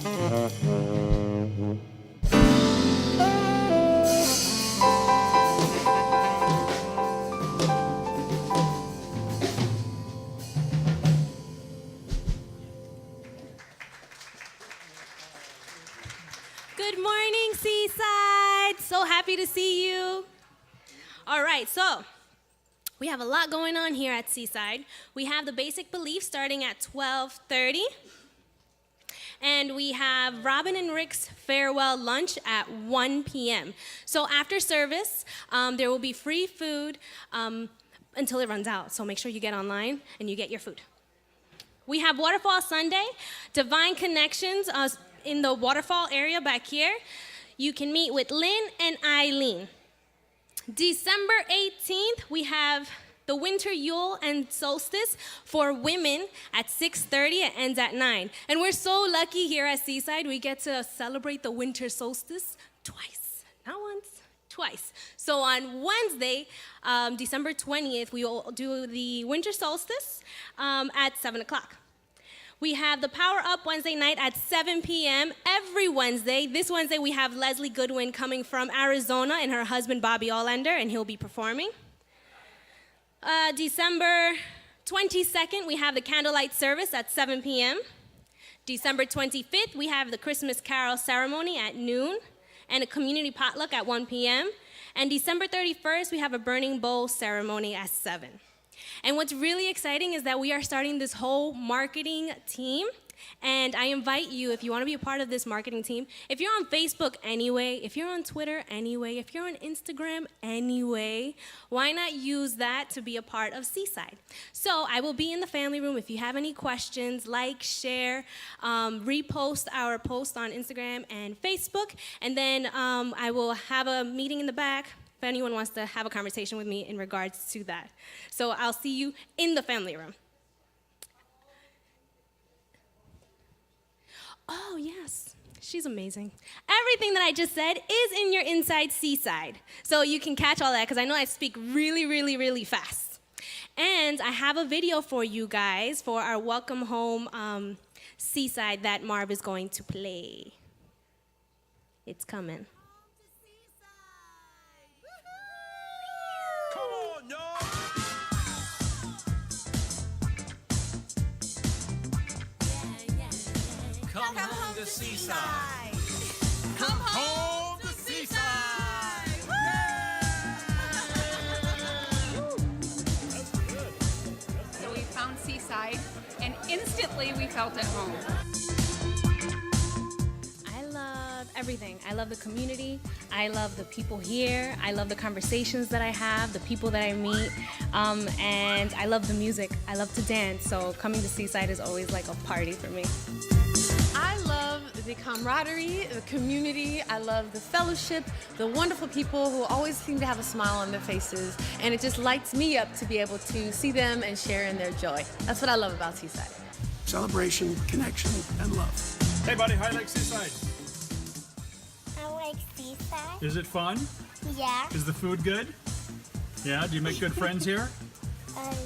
Good morning, Seaside. So happy to see you. All right, so we have a lot going on here at Seaside. We have the basic belief starting at 12:30. And we have Robyn and Rick's farewell lunch at 1 p.m. So after service, there will be free food until it runs out. So make sure you get online and you get your food. We have Waterfall Sunday, Divine Connections in the waterfall area back here. You can meet with Lynn and Eileen. December 18th, we have the Winter Yule and Solstice for women at 6:30. It ends at 9. And we're so lucky here at Seaside, we get to celebrate the Winter Solstice twice. Not once, twice. So on Wednesday, December 20th, we will do the Winter Solstice at 7 o'clock. We have the Power Up Wednesday night at 7 p.m. every Wednesday. This Wednesday, we have Leslie Goodwin coming from Arizona and her husband, Bobby Allander, and he'll be performing. December 22nd, we have the candlelight service at 7 p.m. December 25th, we have the Christmas Carol ceremony at noon and a community potluck at 1 p.m. And December 31st, we have a burning bowl ceremony at 7. And what's really exciting is that we are starting this whole marketing team. And I invite you, if you want to be a part of this marketing team, if you're on Facebook anyway, if you're on Twitter anyway, if you're on Instagram anyway, why not use that to be a part of Seaside? So I will be in the family room. If you have any questions, like, share, repost our post on Instagram and Facebook. And then I will have a meeting in the back if anyone wants to have a conversation with me in regards to that. So I'll see you in the family room. Oh, yes. She's amazing. Everything that I just said is in your Inside Seaside. So you can catch all that because I know I speak really, really, really fast. And I have a video for you guys for our Welcome Home Seaside that Marv is going to play. It's coming. Come on, y'all! Come home to Seaside. Come home to Seaside! So we found Seaside, and instantly we felt at home. I love everything. I love the community. I love the people here. I love the conversations that I have, the people that I meet, and I love the music. I love to dance, so coming to Seaside is always like a party for me. I love the camaraderie, the community. I love the fellowship, the wonderful people who always seem to have a smile on their faces, and it just lights me up to be able to see them and share in their joy. That's what I love about Seaside. Celebration, connection, and love. Hey, buddy, how you like Seaside? I like Seaside. Is it fun? Yeah. Is the food good? Yeah, do you make good friends here?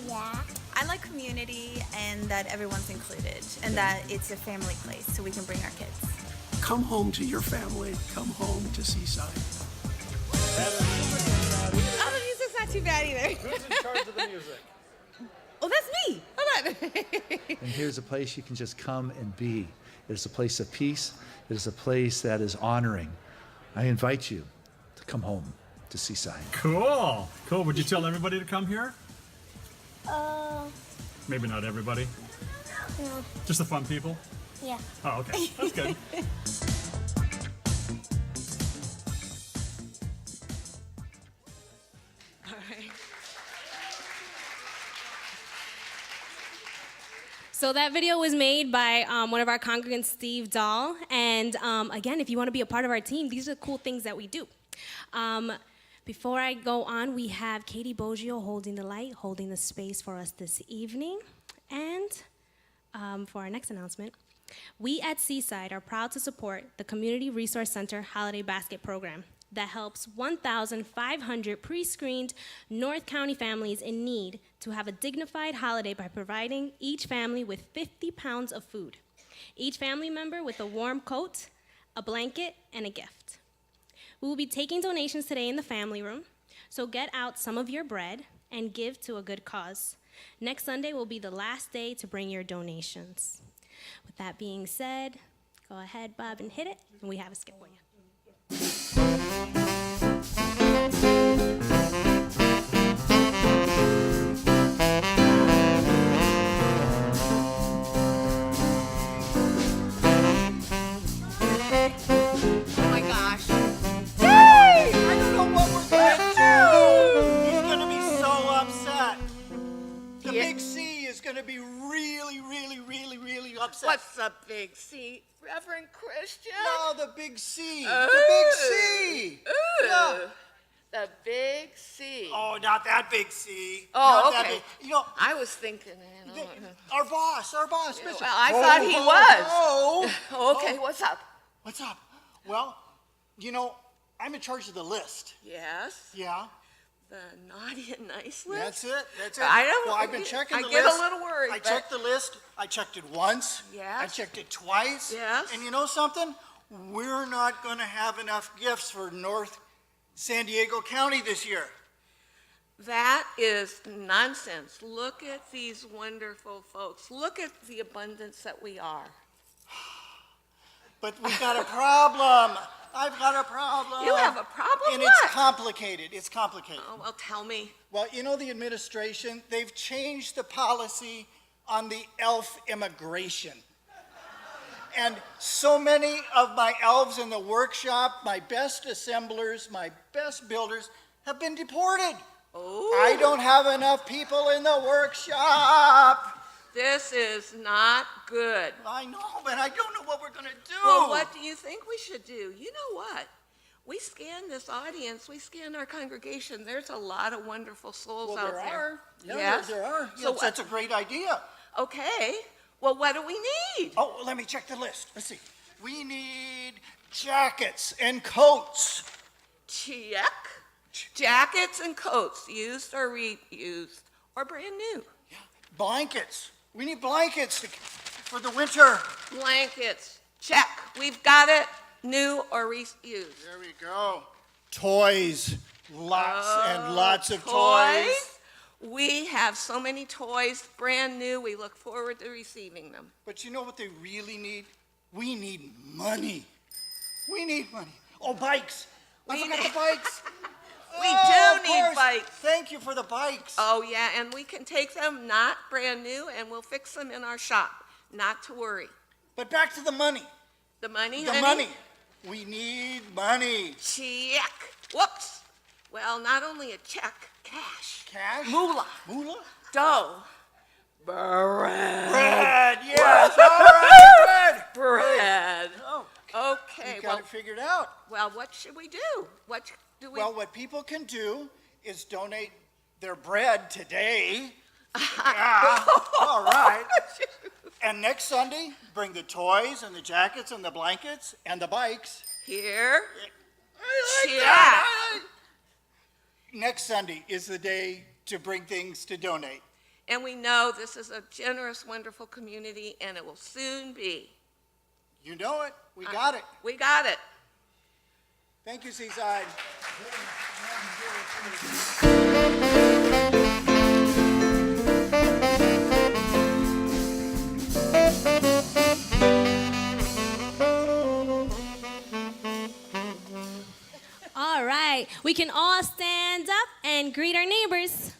Yeah. I like community and that everyone's included and that it's a family place so we can bring our kids. Come home to your family. Come home to Seaside. Oh, the music's not too bad either. Who's in charge of the music? Oh, that's me. Hold on. And here's a place you can just come and be. It is a place of peace. It is a place that is honoring. I invite you to come home to Seaside. Cool. Cool. Would you tell everybody to come here? Uh, Maybe not everybody. no. Just the fun people? Yeah. Oh, okay. That's good. All right. So that video was made by one of our congregants, Steve Dahl. And again, if you want to be a part of our team, these are the cool things that we do. Before I go on, we have Katie Boggio holding the light, holding the space for us this evening. And for our next announcement, we at Seaside are proud to support the Community Resource Center Holiday Basket Program that helps 1,500 pre-screened North County families in need to have a dignified holiday by providing each family with 50 pounds of food. each family member with a warm coat, a blanket, and a gift. We will be taking donations today in the family room, so get out some of your bread and give to a good cause. Next Sunday will be the last day to bring your donations. With that being said, go ahead, Bob, and hit it, and we have a skip for you. Oh my gosh. I don't know what we're gonna do. He's gonna be so upset. The big C is gonna be really, really, really, really upset. What's a big C? Reverend Christian? No, the big C. The big C. Yeah. The big C. Oh, not that big C. Oh, Not that okay. big. You know, I was thinking, our boss, Bishop. well, I thought he was. Oh. Okay, what's up? What's up? Well, you know, I'm in charge of the list. Yes, Yeah. the naughty and nice list. That's it. I don't. Well, I've been checking the I get list. a little worried. I but- checked the list. I checked it once. Yes. I checked it twice. Yes. And you know something? We're not going to have enough gifts for North San Diego County this year. That is nonsense. Look at these wonderful folks. Look at the abundance that we are. But we've got a problem. I've got a problem. You have a problem? And What? it's complicated. It's complicated. Oh, well, tell me. Well, you know, the administration, they've changed the policy on the elf immigration. And so many of my elves in the workshop, my best assemblers, my best builders, have been deported. Oh. I don't have enough people in the workshop. This is not good. I know, but I don't know what we're going to do. Well, what do you think we should do? You know what? We scan this audience, we scan our congregation. There's a lot of wonderful souls Well, out there there. are. Yeah, Yes? there are. So Yes, that's a great idea. Okay. Well, what do we need? Oh, let me check the list. Let's see. We need jackets and coats. Check. Jackets and coats, used or reused, or brand new. Blankets. We need blankets for the winter. Blankets. Check. We've got it. New or reused. There we go. Toys. Lots and lots of toys. We have so many toys, brand new. We look forward to receiving them. But you know what they really need? We need money. We need money. Oh, bikes. I forgot the bikes. We Oh, do of need course. bikes. Thank you for the bikes. Oh, yeah, and we can take them not brand new, and we'll fix them in our shop. Not to worry. But back to the money. The money, The honey? money. We need money. Check. Whoops. Well, not only a check, cash. Cash? Moolah. Moolah? Dough. Bread. Bread, yes. All right, bread. Bread. Oh, Okay, we got well, it figured out. well, what should we do? What do we... Well, what people can do is donate their bread today. Yeah, all right. And next Sunday, bring the toys and the jackets and the blankets and the bikes. Here. Check. Next Sunday is the day to bring things to donate. And we know this is a generous, wonderful community, and it will soon be. You know it. We got it. We got it. Thank you, Seaside. All right, we can all stand up and greet our neighbors.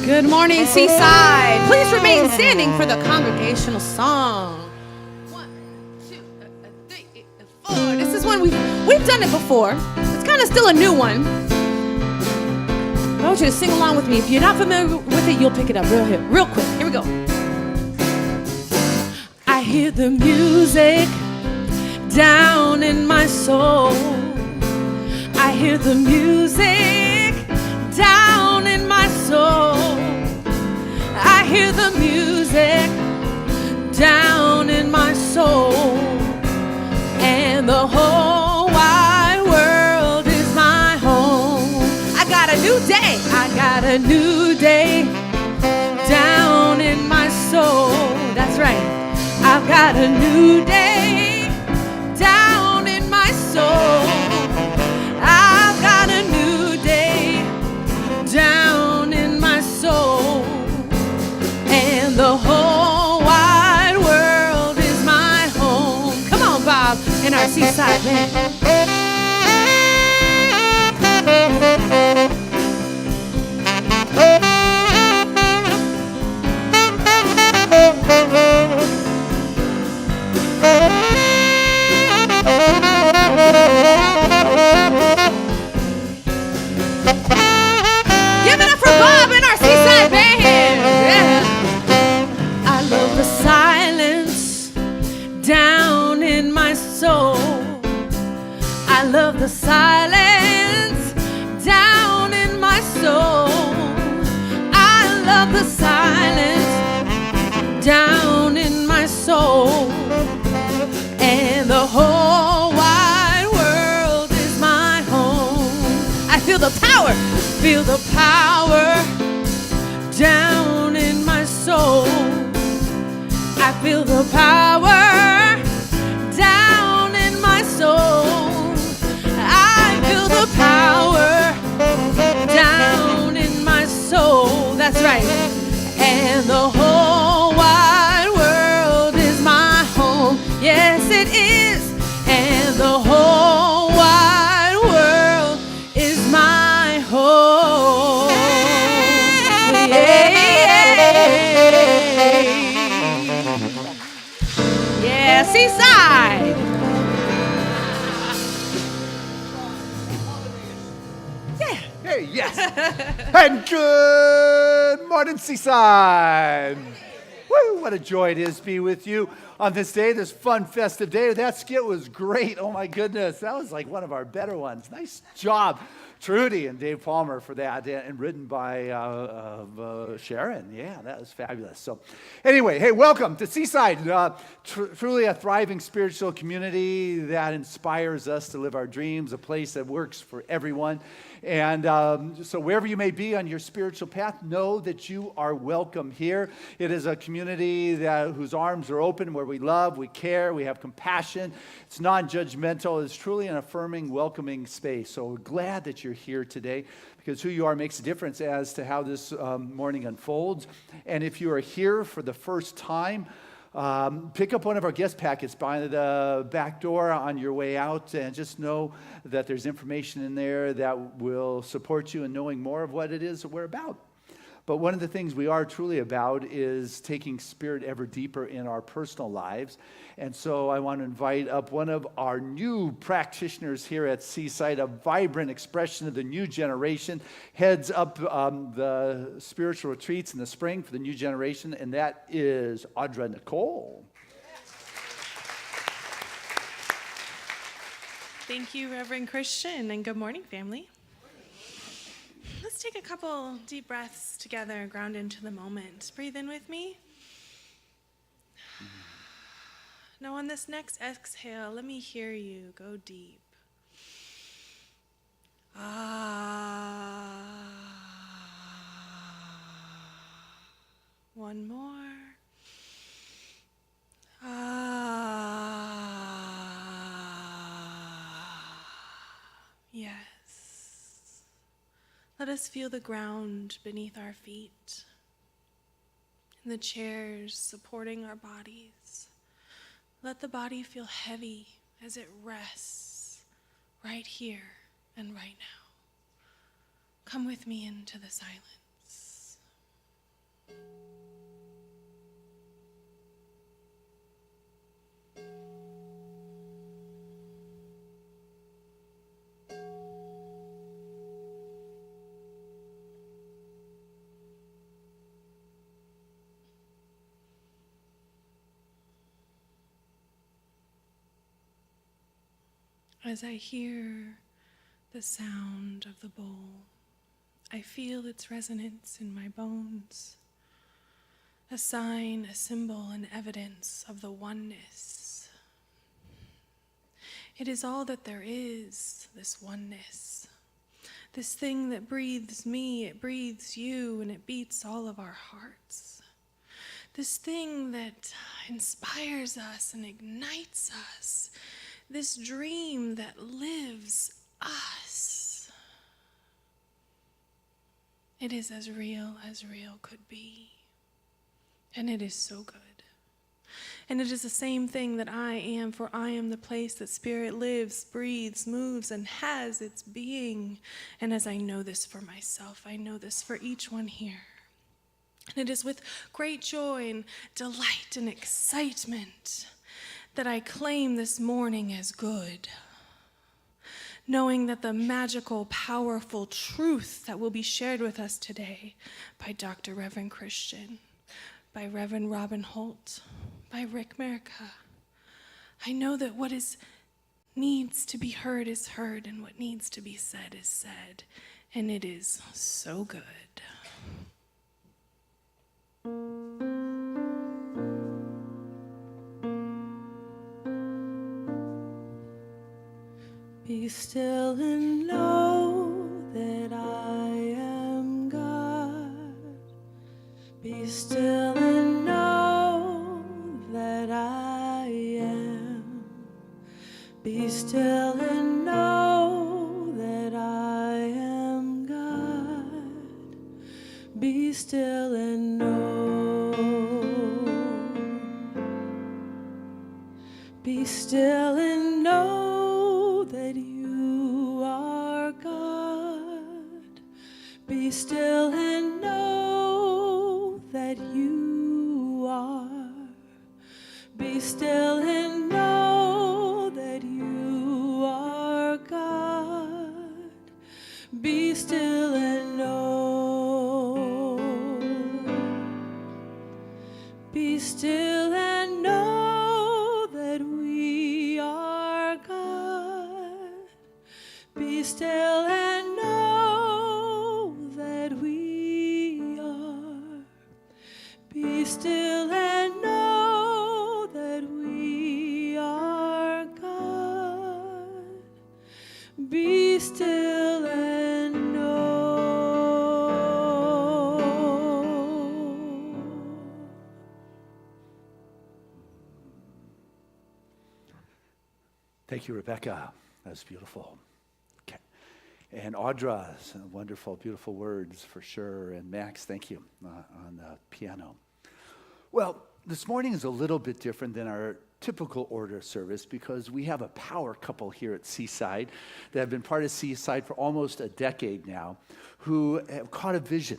Good morning, Seaside. Please remain standing for the congregational song. 1, 2, 3, 4. This is one we've done it before. It's kind of still a new one. I want you to sing along with me. If you're not familiar with it, you'll pick it up real quick. Here we go. I hear the music down in my soul. I hear the music down in my soul. I hear the music down in my soul. And the whole wide world is my home. I got a new day. I got a new day down in my soul. That's right. I've got a new day down in my soul. I've got a new day down in my soul. And the whole wide world is my home. Come on, Bob, in our Seaside Band. Give it up for Bob and our Seaside Band. Yeah. I love the silence down in my soul. I love the silence down in my soul. I love the silence down in my soul. And the whole wide world is my home. I feel the power down in my soul. I feel the power down in my soul. I feel the power down in my soul. That's right. And the whole wide world is my home. Yes, it is. And the whole wide world is my home. Yeah, Seaside. Hey, yes. And good morning, Seaside. Woo, what a joy it is to be with you on this day, this fun, festive day. That skit was great. Oh, my goodness. That was like one of our better ones. Nice job, Trudy and Dave Palmer, for that, and written by Sharon. Yeah, that was fabulous. So anyway, hey, welcome to Seaside. Truly a thriving spiritual community that inspires us to live our dreams, a place that works for everyone. And so wherever you may be on your spiritual path, know that you are welcome here. It is a community whose arms are open, where we love, we care, we have compassion. It's non-judgmental. It's truly an affirming, welcoming space. So we're glad that you're here today, because who you are makes a difference as to how this morning unfolds. And if you are here for the first time, pick up one of our guest packets by the back door on your way out, and just know that there's information in there that will support you in knowing more of what it is that we're about. But one of the things we are truly about is taking Spirit ever deeper in our personal lives. And so I want to invite up one of our new practitioners here at Seaside, a vibrant expression of the new generation, heads up the spiritual retreats in the spring for the new generation, and that is Audra Nicole. Thank you, Reverend Christian, and good morning, family. Let's take a couple deep breaths together, ground into the moment. Breathe in with me. Now on this next exhale, let me hear you go deep. One more. Yes. Let us feel the ground beneath our feet and the chairs supporting our bodies. Let the body feel heavy as it rests right here and right now. Come with me into the silence. As I hear the sound of the bowl, I feel its resonance in my bones, a sign, a symbol, an evidence of the oneness. It is all that there is, this oneness. This thing that breathes me, it breathes you, and it beats all of our hearts. This thing that inspires us and ignites us. This dream that lives us. It is as real could be. And it is so good. And it is the same thing that I am, for I am the place that Spirit lives, breathes, moves, and has its being. And as I know this for myself, I know this for each one here. And it is with great joy and delight and excitement that I claim this morning as good, knowing that the magical, powerful truth that will be shared with us today by Dr. Reverend Christian, by Reverend Robyn Holt, by Rick Merica. I know that what needs to be heard is heard, and what needs to be said is said, and it is so good. Be still and know that I am God. Be still and know that I am. Be still and know that I am God. Be still and know. Be still and know that you are God. Be still and know that you are. Be still and know that you are God. Be still and know. Be still and know that we are God. Be still and know that we are. Be still and know that we are God. Be still and know. Thank you, Rebecca. That's beautiful. Okay. And Audra's wonderful, beautiful words for sure. And Max, thank you on the piano. Well, this morning is a little bit different than our typical order service because we have a power couple here at Seaside that have been part of Seaside for almost a decade now who have caught a vision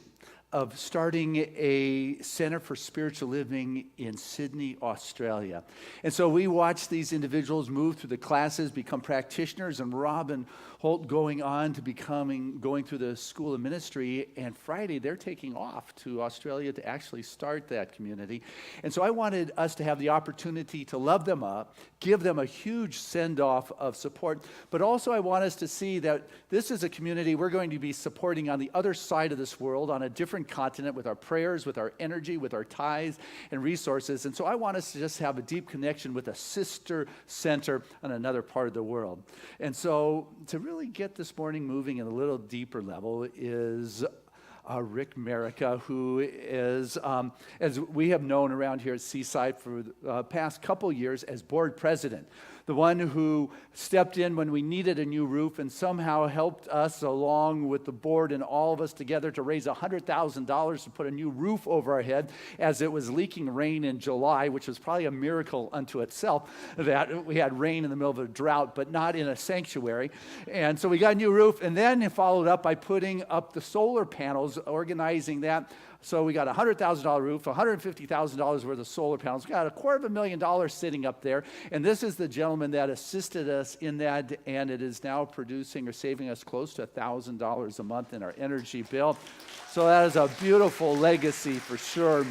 of starting a Center for Spiritual Living in Sydney, Australia. And so we watched these individuals move through the classes, become practitioners, and Robyn Holt going through the School of Ministry. And Friday, they're taking off to Australia to actually start that community. And so I wanted us to have the opportunity to love them up, give them a huge send-off of support, but also I want us to see that this is a community we're going to be supporting on the other side of this world, on a different continent, with our prayers, with our energy, with our tithes and resources. And so I want us to just have a deep connection with a sister center on another part of the world. And so to really get this morning moving at a little deeper level is Rick Merica, who is, as we have known around here at Seaside for the past couple years, as board president. The one who stepped in when we needed a new roof and somehow helped us, along with the board and all of us together, to raise $100,000 to put a new roof over our head as it was leaking rain in July, which was probably a miracle unto itself that we had rain in the middle of a drought, but not in a sanctuary. And so we got a new roof, and then followed up by putting up the solar panels, organizing that. So we got a $100,000 roof, $150,000 worth of solar panels. We got $250,000 sitting up there. And this is the gentleman that assisted us in that, and it is now producing or saving us close to $1,000 a month in our energy bill. So that is a beautiful legacy for sure.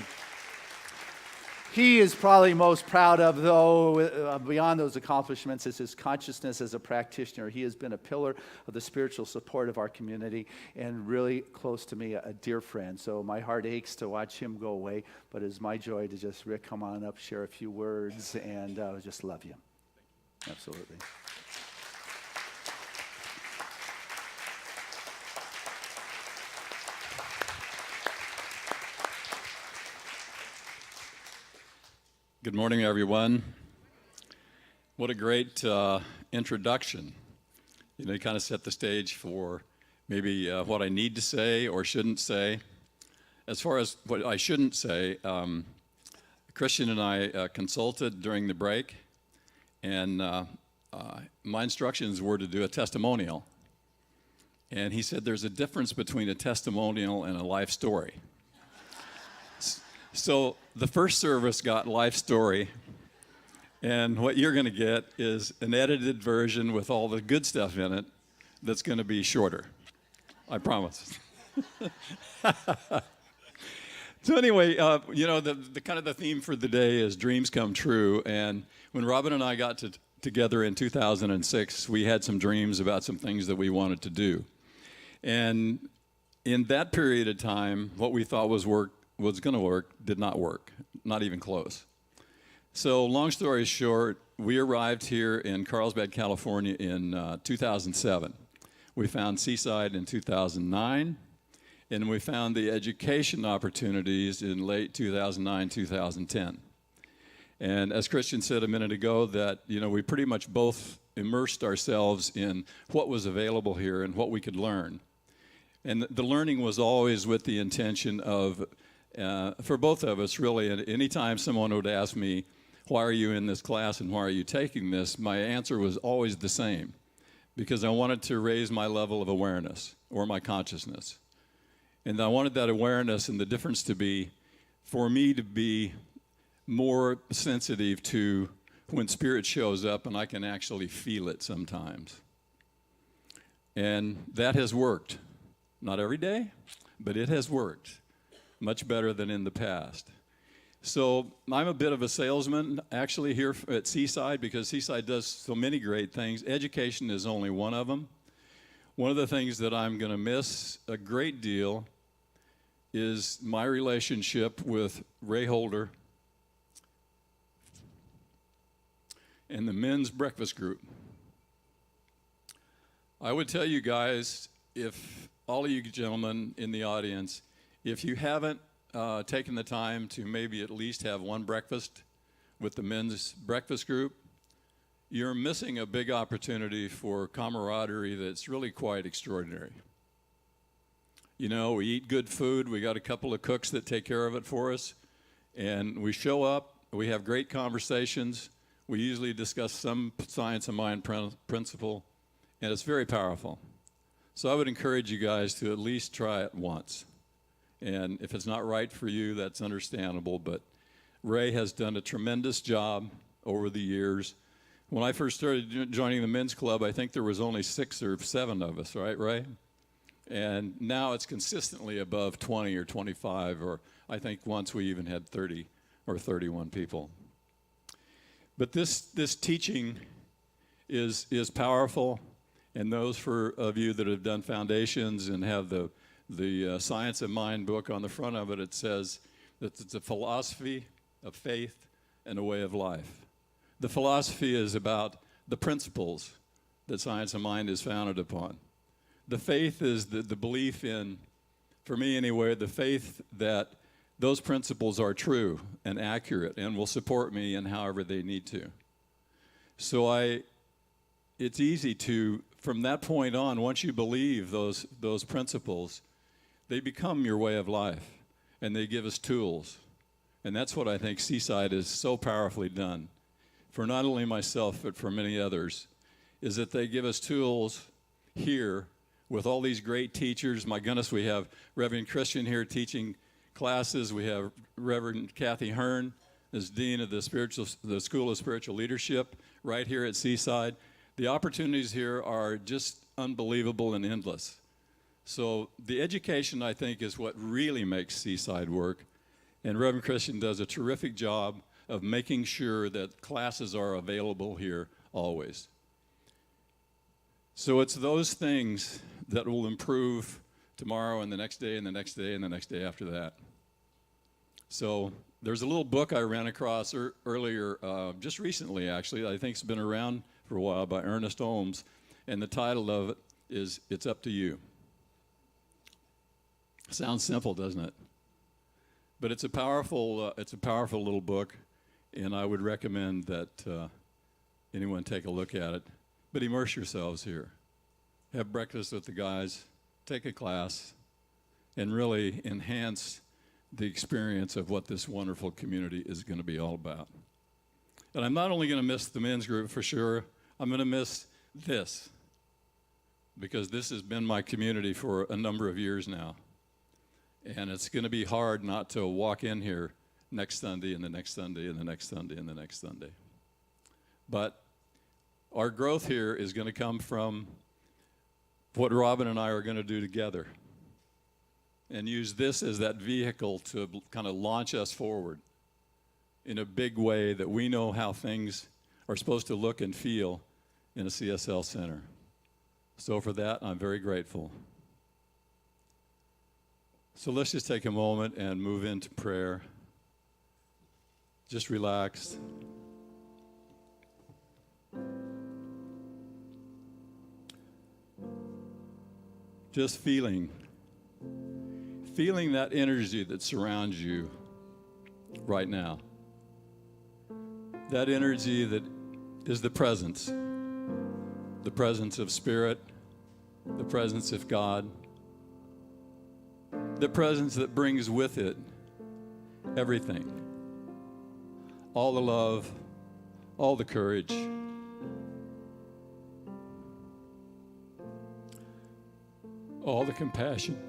he is probably most proud of, though, beyond those accomplishments, is his consciousness as a practitioner. He has been a pillar of the spiritual support of our community and really close to me, a dear friend. So my heart aches to watch him go away, but it's my joy to just, Rick, come on up, share a few words, and just love you. Absolutely. Good morning, everyone. What a great introduction. You know, you kind of set the stage for maybe what I need to say or shouldn't say. As far as what I shouldn't say, Christian and I consulted during the break, and my instructions were to do a testimonial. And he said there's a difference between a testimonial and a life story. So the first service got life story, and what you're going to get is an edited version with all the good stuff in it that's going to be shorter. I promise. So anyway, you know, the kind of the theme for the day is dreams come true, and when Robyn and I got together in 2006, we had some dreams about some things that we wanted to do. And in that period of time, what we thought was going to work did not work, not even close. So long story short, we arrived here in Carlsbad, California in 2007. We found Seaside in 2009, and we found the education opportunities in late 2009, 2010. And as Christian said a minute ago, that, you know, we pretty much both immersed ourselves in what was available here and what we could learn. And the learning was always with the intention of for both of us, really, and anytime someone would ask me, why are you in this class and why are you taking this, my answer was always the same, because I wanted to raise my level of awareness or my consciousness. And I wanted that awareness and the difference to be, for me to be more sensitive to when spirit shows up and I can actually feel it sometimes. And that has worked. Not every day, but it has worked. Much better than in the past. So I'm a bit of a salesman actually here at Seaside, because Seaside does so many great things. Education is only one of them. One of the things that I'm going to miss a great deal is my relationship with Ray Holder and the men's breakfast group. I would tell you guys, if all of you gentlemen in the audience, if you haven't taken the time to maybe at least have one breakfast with the men's breakfast group, you're missing a big opportunity for camaraderie that's really quite extraordinary. You know, we eat good food, we got a couple of cooks that take care of it for us, and we show up, we have great conversations, we usually discuss some science of mind principle, and it's very powerful. So I would encourage you guys to at least try it once. And if it's not right for you, that's understandable. But Ray has done a tremendous job over the years. When I first started joining the men's club, I think there was only 6 or 7 of us, right, Ray? And now it's consistently above 20 or 25, or I think once we even had 30 or 31 people. But this teaching is powerful, and those of you that have done foundations and have the Science of Mind book on the front of it, it says that it's a philosophy of faith and a way of life. The philosophy is about the principles that Science of Mind is founded upon. The faith is the belief in, for me anyway, the faith that those principles are true and accurate and will support me in however they need to. So it's easy to, from that point on, once you believe those principles, they become your way of life, and they give us tools. And that's what I think Seaside is so powerfully done, for not only myself, but for many others, is that they give us tools here with all these great teachers. My goodness, we have Reverend Christian here teaching classes. We have Reverend Kathy Hearn as Dean of the School of Spiritual Leadership right here at Seaside. The opportunities here are just unbelievable and endless. So the education, I think, is what really makes Seaside work. And Reverend Christian does a terrific job of making sure that classes are available here always. So it's those things that will improve tomorrow and the next day and the next day and the next day after that. So there's a little book I ran across earlier, just recently actually, I think it's been around for a while, by Ernest Holmes, and the title of it is It's Up to You. Sounds simple, doesn't it? But it's a powerful little book, and I would recommend that anyone take a look at it. But immerse yourselves here. Have breakfast with the guys, take a class, and really enhance the experience of what this wonderful community is going to be all about. And I'm not only going to miss the men's group for sure, I'm going to miss this, because this has been my community for a number of years now. And it's going to be hard not to walk in here next Sunday and the next Sunday and the next Sunday and the next Sunday. But our growth here is going to come from what Robyn and I are going to do together, and use this as that vehicle to kind of launch us forward in a big way that we know how things are supposed to look and feel in a CSL center. So for that, I'm very grateful. So let's just take a moment and move into prayer. Just relax. Just feeling that energy that surrounds you right now. That energy that is the presence of Spirit, the presence of God, the presence that brings with it everything. All the love, all the courage, all the compassion.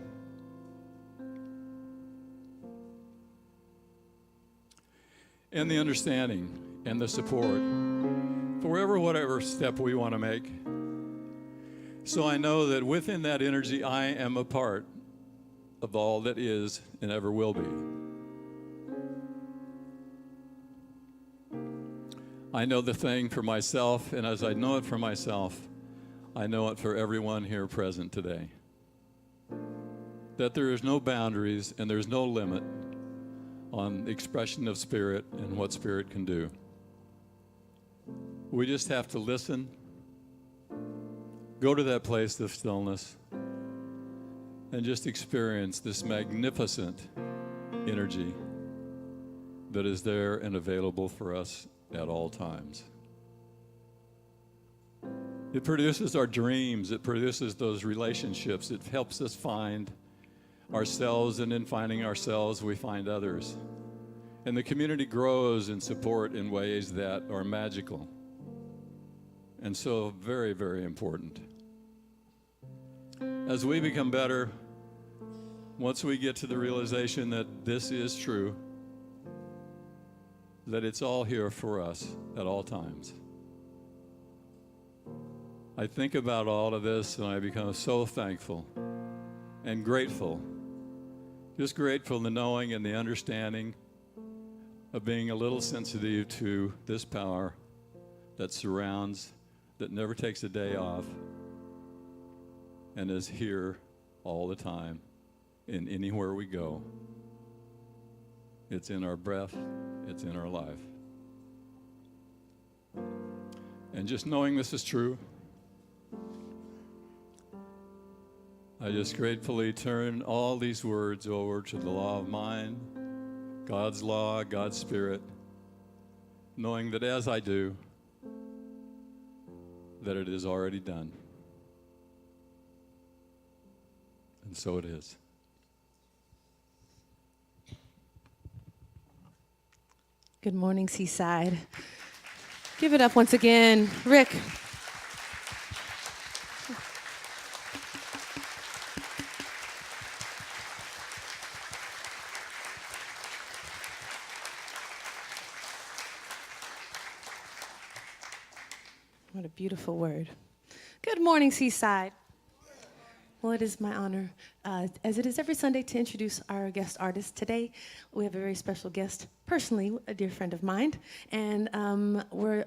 And the understanding and the support for whatever step we want to make. So I know that within that energy, I am a part of all that is and ever will be. I know the thing for myself, and as I know it for myself, I know it for everyone here present today. That there is no boundaries and there's no limit on the expression of Spirit and what Spirit can do. We just have to listen, go to that place of stillness, and just experience this magnificent energy that is there and available for us at all times. It produces our dreams, it produces those relationships, it helps us find ourselves, and in finding ourselves, we find others. And the community grows in support in ways that are magical. And so very, very important. As we become better, once we get to the realization that this is true, that it's all here for us at all times. I think about all of this and I become so thankful and grateful. Just grateful in the knowing and the understanding of being a little sensitive to this power that surrounds, that never takes a day off, and is here all the time, in anywhere we go. It's in our breath, it's in our life. And just knowing this is true, I just gratefully turn all these words over to the law of mind, God's law, God's Spirit, knowing that as I do, that it is already done. And so it is. Good morning, Seaside. Give it up once again, Rick. What a beautiful word. Good morning, Seaside. Well, it is my honor, as it is every Sunday, to introduce our guest artist. Today, we have a very special guest, personally, a dear friend of mine, and we're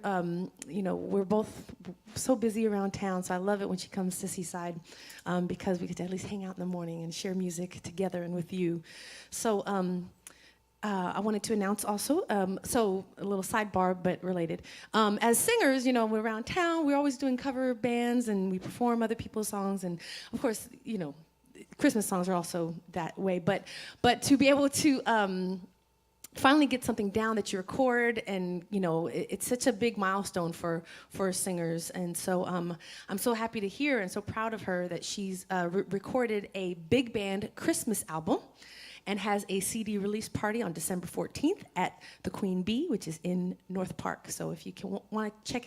both so busy around town, so I love it when she comes to Seaside, because we get to at least hang out in the morning and share music together and with you. So I wanted to announce also, so a little sidebar, but related. As singers, we're around town, we're always doing cover bands, and we perform other people's songs, and of course, Christmas songs are also that way. But to be able to finally get something down that you record, and it's such a big milestone for singers, and so I'm so happy to hear and so proud of her that she's recorded a big band Christmas album, and has a CD release party on December 14th at the Queen Bee, which is in North Park. So if you want to check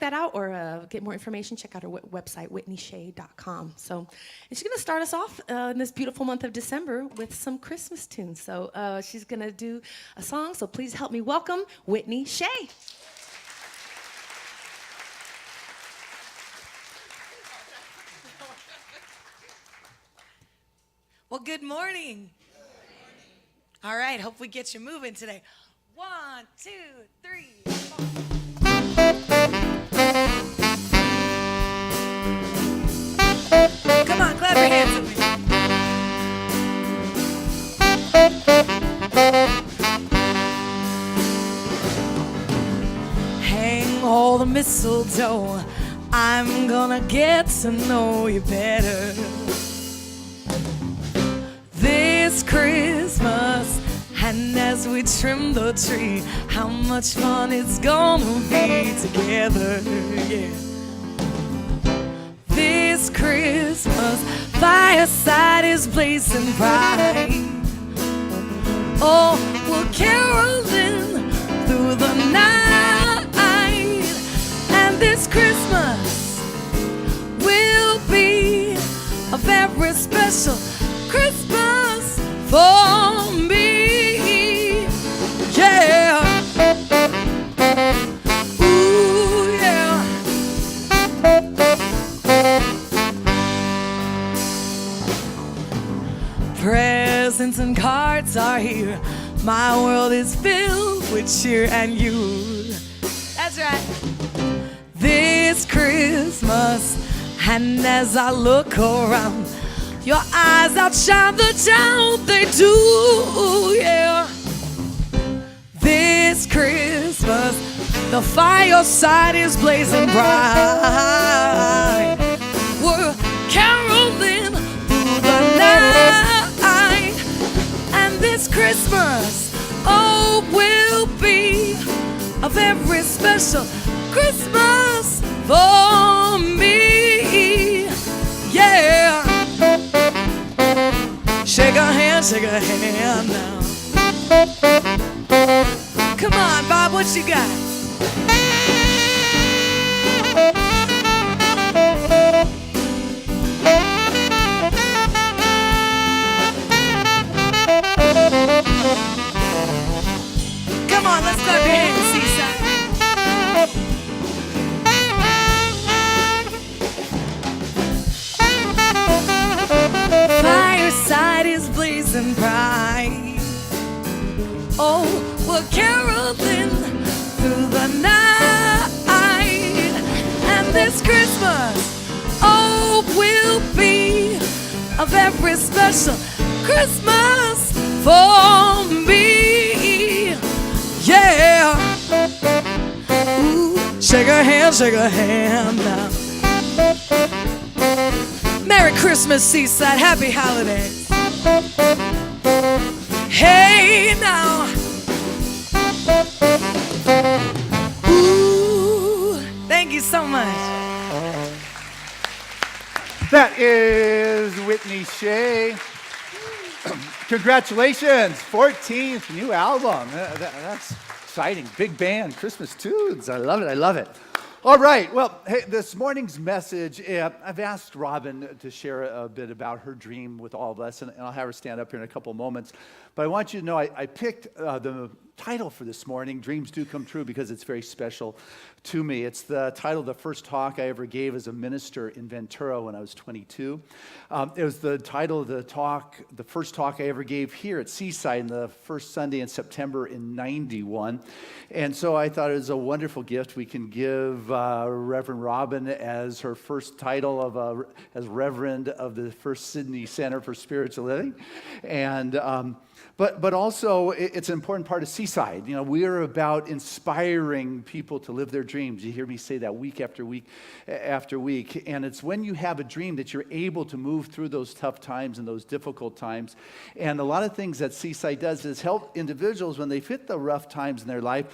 that out, or get more information, check out her website, whitneyshay.com. So, and she's gonna start us off in this beautiful month of December with some Christmas tunes. So she's gonna do a song, so please help me welcome Whitney Shay. Well, good morning. All right, hope we get you moving today. 1, 2, 3, 4. Come on, clap your hands with me. Hang all the mistletoe, I'm gonna get to know you better. This Christmas, and as we trim the tree, how much fun it's gonna be together, yeah. This Christmas, fireside is blazing bright. Oh, we're caroling through the night, and this Christmas will be a very special Christmas for me, yeah. Ooh, yeah. Presents and cards are here. My world is filled with cheer and you. That's right. This Christmas, and as I look around, your eyes outshine the town, they do, yeah. This Christmas, the fireside is blazing bright. We're caroling through the night, and this Christmas, oh, will be a very special Christmas for me, yeah. Shake a hand now. Come on, Bob, what you got? Come on, let's clap your hands, Seaside. Fireside is blazing bright. Oh, we're caroling through the night, and this Christmas, oh, will be a very special Christmas for me, yeah. Ooh, shake a hand now. Merry Christmas, Seaside. Happy holidays. Hey, now. Ooh, thank you so much. That is Whitney Shay. Congratulations, 14th new album. That's exciting. Big band, Christmas tunes. I love it, I love it. All right, well, hey, this morning's message, I've asked Robyn to share a bit about her dream with all of us, and I'll have her stand up here in a couple moments. But I want you to know I picked the title for this morning, Dreams Do Come True, because it's very special to me. It's the title of the first talk I ever gave as a minister in Ventura when I was 22. It was the title of the first talk I ever gave here at Seaside in the first Sunday in September in 91. And so I thought it was a wonderful gift we can give Reverend Robyn as her first title as Reverend of the First Sydney Center for Spiritual Living. And but also, it's an important part of Seaside. You know, we're about inspiring people to live their dreams. You hear me say that week after week after week. And it's when you have a dream that you're able to move through those tough times and those difficult times. And a lot of things that Seaside does is help individuals when they hit the rough times in their life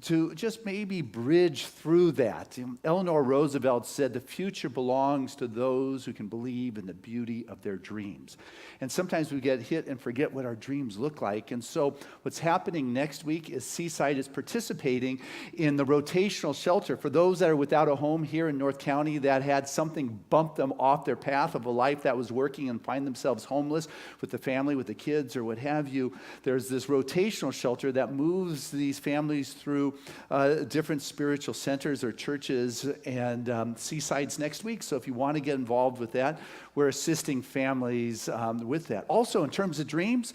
to just maybe bridge through that. Eleanor Roosevelt said, the future belongs to those who can believe in the beauty of their dreams. And sometimes we get hit and forget what our dreams look like. And so what's happening next week is Seaside is participating in the rotational shelter for those that are without a home here in North County that had something bump them off their path of a life that was working and find themselves homeless with the family, with the kids, or what have you. There's this rotational shelter that moves these families through different spiritual centers or churches, and Seaside's next week. So if you want to get involved with that, we're assisting families with that. Also, in terms of dreams,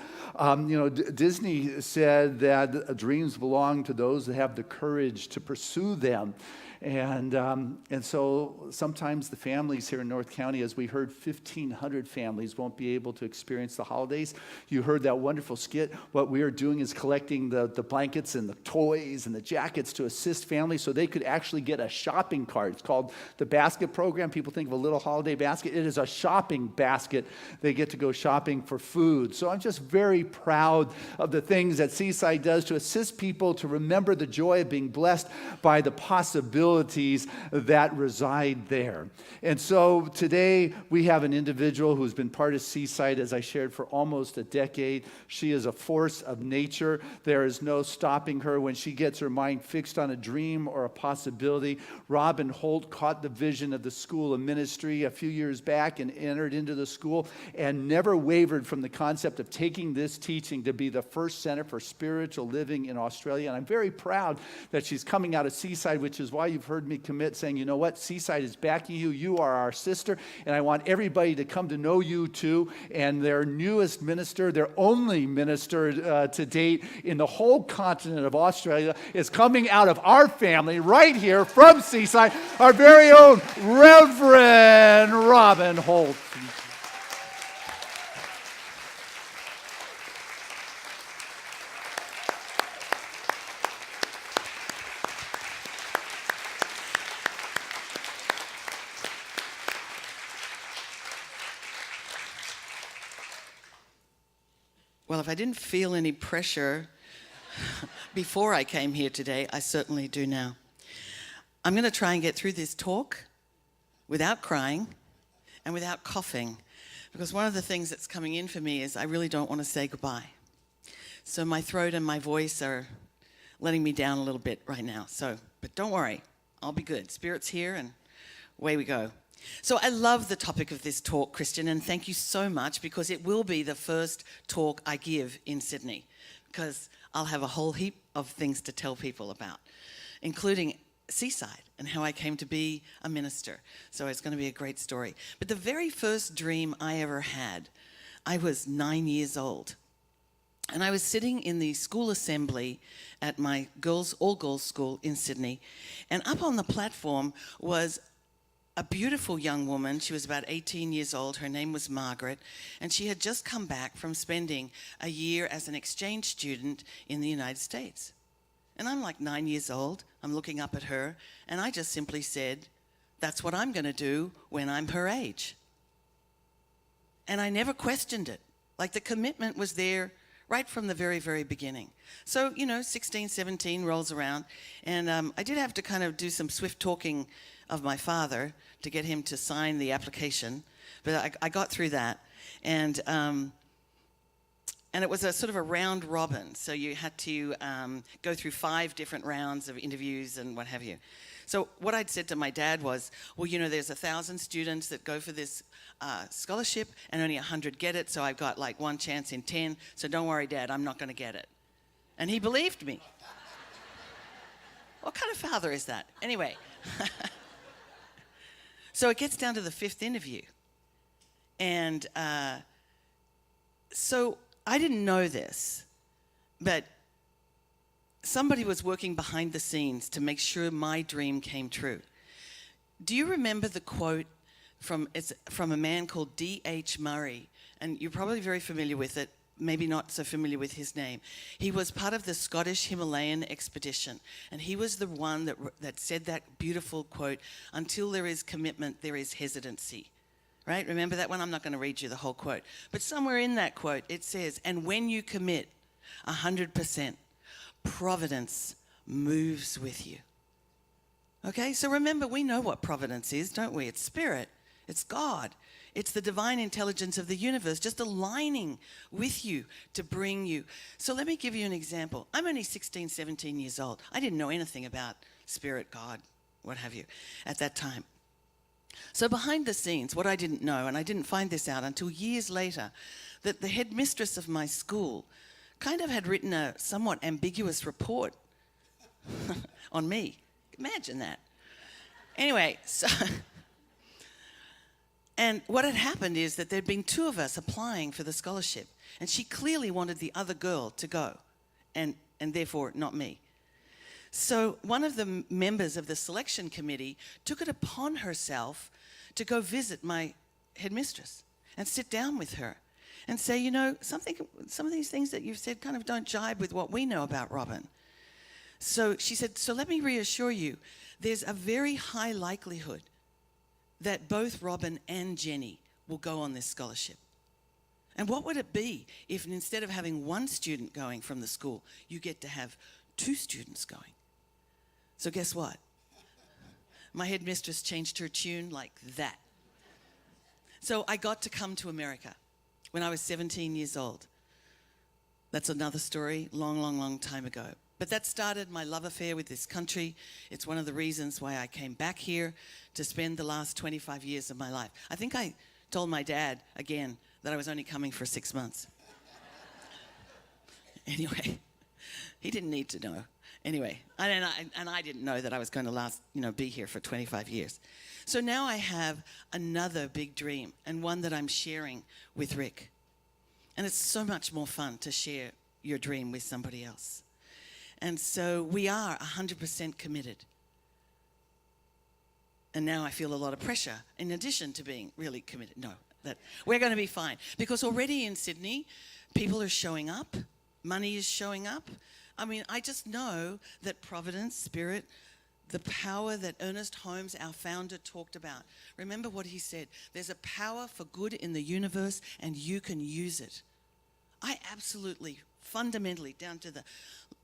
Disney said that dreams belong to those that have the courage to pursue them. And so sometimes the families here in North County, as we heard, 1,500 families won't be able to experience the holidays. You heard that wonderful skit. What we are doing is collecting the blankets and the toys and the jackets to assist families so they could actually get a shopping cart. It's called the basket program. People think of a little holiday basket. It is a shopping basket. They get to go shopping for food. So I'm just very proud of the things that Seaside does to assist people to remember the joy of being blessed by the possibility that reside there. And so today we have an individual who's been part of Seaside, as I shared, for almost a decade. She is a force of nature. There is no stopping her when she gets her mind fixed on a dream or a possibility. Robyn Holt caught the vision of the School of Ministry a few years back and entered into the school and never wavered from the concept of taking this teaching to be the first center for spiritual living in Australia. And I'm very proud that she's coming out of Seaside, which is why you've heard me commit saying, you know what, Seaside is backing you. You are our sister, and I want everybody to come to know you too. And their newest minister, their only minister to date in the whole continent of Australia, is coming out of our family right here from Seaside, our very own Reverend Robyn Holt. Well, if I didn't feel any pressure before I came here today, I certainly do now. I'm going to try and get through this talk without crying and without coughing, because one of the things that's coming in for me is I really don't want to say goodbye. So my throat and my voice are letting me down a little bit right now. But don't worry, I'll be good. Spirit's here and away we go. So I love the topic of this talk, Christian, and thank you so much, because it will be the first talk I give in Sydney, because I'll have a whole heap of things to tell people about, including Seaside and how I came to be a minister. So it's going to be a great story. But the very first dream I ever had, I was 9 years old. And I was sitting in the school assembly at my all-girls school in Sydney, and up on the platform was a beautiful young woman. She was about 18 years old. Her name was Margaret, and she had just come back from spending a year as an exchange student in the United States. And I'm like 9 years old. I'm looking up at her, and I just simply said, that's what I'm going to do when I'm her age. And I never questioned it. Like, the commitment was there right from the very, very beginning. So, 16, 17 rolls around, and I did have to kind of do some swift talking of my father to get him to sign the application, but I got through that, and it was a sort of a round robin, so you had to go through 5 different rounds of interviews and what have you. So what I'd said to my dad was, well, there's 1,000 students that go for this scholarship, and only 100 get it, so I've got like one chance in 10, so don't worry, Dad, I'm not going to get it. And he believed me. What kind of father is that? Anyway. So it gets down to the 5th interview. And so I didn't know this, but somebody was working behind the scenes to make sure my dream came true. Do you remember the quote from a man called D.H. Murray? And you're probably very familiar with it, maybe not so familiar with his name. He was part of the Scottish Himalayan expedition, and he was the one that said that beautiful quote, "Until there is commitment, there is hesitancy." Right? Remember that one? I'm not going to read you the whole quote. But somewhere in that quote, it says, "And when you commit 100%, providence moves with you." Okay? So remember, we know what providence is, don't we? It's spirit. It's God. It's the divine intelligence of the universe just aligning with you to bring you. So let me give you an example. I'm only 16, 17 years old. I didn't know anything about spirit, God, what have you, at that time. So behind the scenes, what I didn't know, and I didn't find this out until years later, that the headmistress of my school kind of had written a somewhat ambiguous report on me. Imagine that. Anyway, so... And what had happened is that there'd been 2 of us applying for the scholarship, and she clearly wanted the other girl to go, and therefore not me. So one of the members of the selection committee took it upon herself to go visit my headmistress and sit down with her and say, you know, some of these things that you've said kind of don't jibe with what we know about Robyn. So she said, so let me reassure you, there's a very high likelihood that both Robyn and Jenny will go on this scholarship. And what would it be if instead of having 1 student going from the school, you get to have 2 students going? So guess what? My headmistress changed her tune like that. So I got to come to America when I was 17 years old. That's another story, long, long, long time ago. But that started my love affair with this country. It's one of the reasons why I came back here to spend the last 25 years of my life. I think I told my dad, again, that I was only coming for 6 months. Anyway, he didn't need to know. Anyway, and I didn't know that I was going to be here for 25 years. So now I have another big dream, and one that I'm sharing with Rick. And it's so much more fun to share your dream with somebody else. And so we are 100% committed. And now I feel a lot of pressure in addition to being really committed. No, that we're going to be fine. Because already in Sydney, people are showing up. Money is showing up. I mean, I just know that Providence, Spirit, the power that Ernest Holmes, our founder, talked about. Remember what he said. There's a power for good in the universe and you can use it. I absolutely, fundamentally, down to the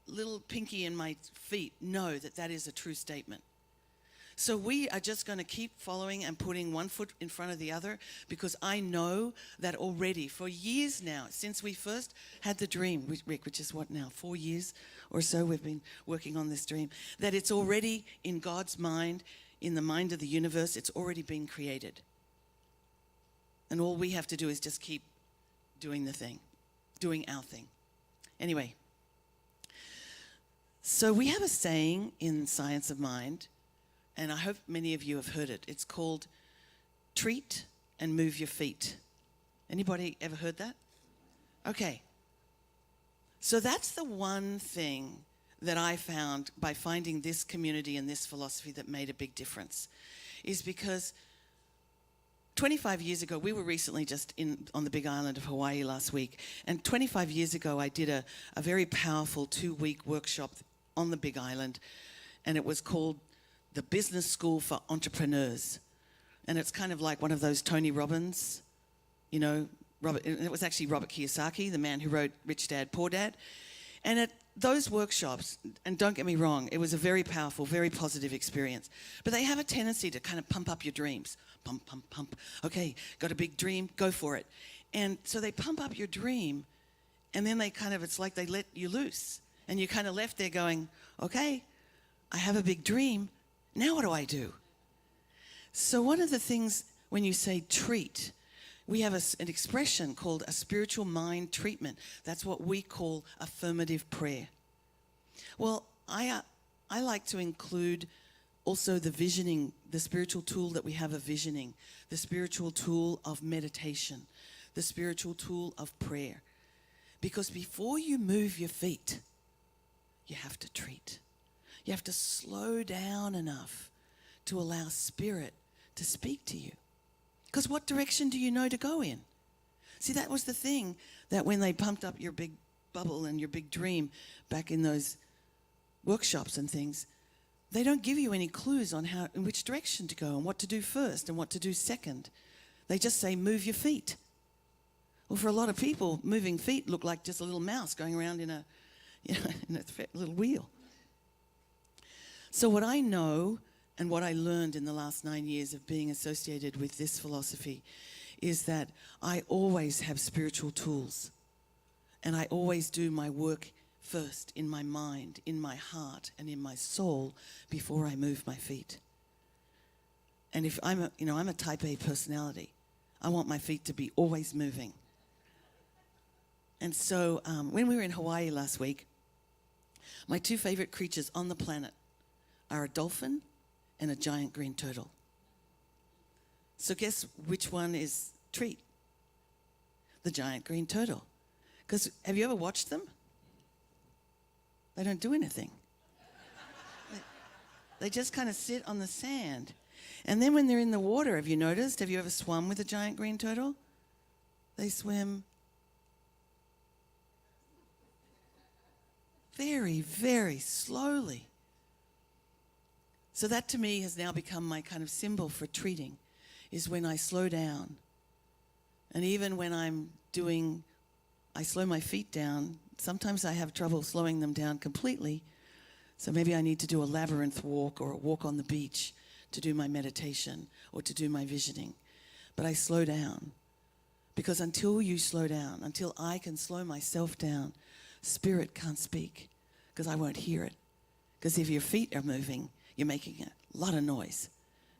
little pinky in my feet, know that that is a true statement. So we are just going to keep following and putting one foot in front of the other, because I know that already for years now, since we first had the dream, Rick, which is what now, 4 years or so we've been working on this dream, that it's already in God's mind, in the mind of the universe, it's already been created. And all we have to do is just keep doing the thing, doing our thing. Anyway, so we have a saying in Science of Mind, and I hope many of you have heard it. It's called treat and move your feet. Anybody ever heard that? Okay. So that's the one thing that I found by finding this community and this philosophy that made a big difference, is because 25 years ago, we were recently just on the big island of Hawaii last week, and 25 years ago I did a very powerful 2-week workshop on the big island, and it was called the Business School for Entrepreneurs. And it's kind of like one of those Tony Robbins, you know, it was actually Robert Kiyosaki, the man who wrote Rich Dad, Poor Dad. And at those workshops, and don't get me wrong, it was a very powerful, very positive experience. But they have a tendency to kind of pump up your dreams. Pump, pump, pump. Okay, got a big dream, go for it. And so they pump up your dream, and then they kind of, it's like they let you loose. And you're kind of left there going, okay, I have a big dream. Now what do I do? So one of the things when you say treat, we have an expression called a spiritual mind treatment. That's what we call affirmative prayer. Well, I like to include also the visioning, the spiritual tool that we have of visioning, the spiritual tool of meditation, the spiritual tool of prayer. Because before you move your feet, you have to treat. You have to slow down enough to allow spirit to speak to you. Because what direction do you know to go in? See, that was the thing, that when they pumped up your big bubble and your big dream back in those workshops and things, they don't give you any clues on in which direction to go and what to do first and what to do second. They just say, move your feet. Well, for a lot of people, moving feet look like just a little mouse going around in a little wheel. So what I know and what I learned in the last 9 years of being associated with this philosophy is that I always have spiritual tools, and I always do my work first in my mind, in my heart, and in my soul before I move my feet. And if I'm a type A personality, I want my feet to be always moving. And so when we were in Hawaii last week, my two favorite creatures on the planet are a dolphin and a giant green turtle. So guess which one is treat? The giant green turtle. Because have you ever watched them? They don't do anything. They just kind of sit on the sand. And then when they're in the water, have you noticed? Have you ever swum with a giant green turtle? They swim very, very slowly. So that to me has now become my kind of symbol for treating, is when I slow down. And even when I slow my feet down, sometimes I have trouble slowing them down completely. So maybe I need to do a labyrinth walk or a walk on the beach to do my meditation or to do my visioning. But I slow down. Because until you slow down, until I can slow myself down, spirit can't speak, because I won't hear it. Because if your feet are moving, you're making a lot of noise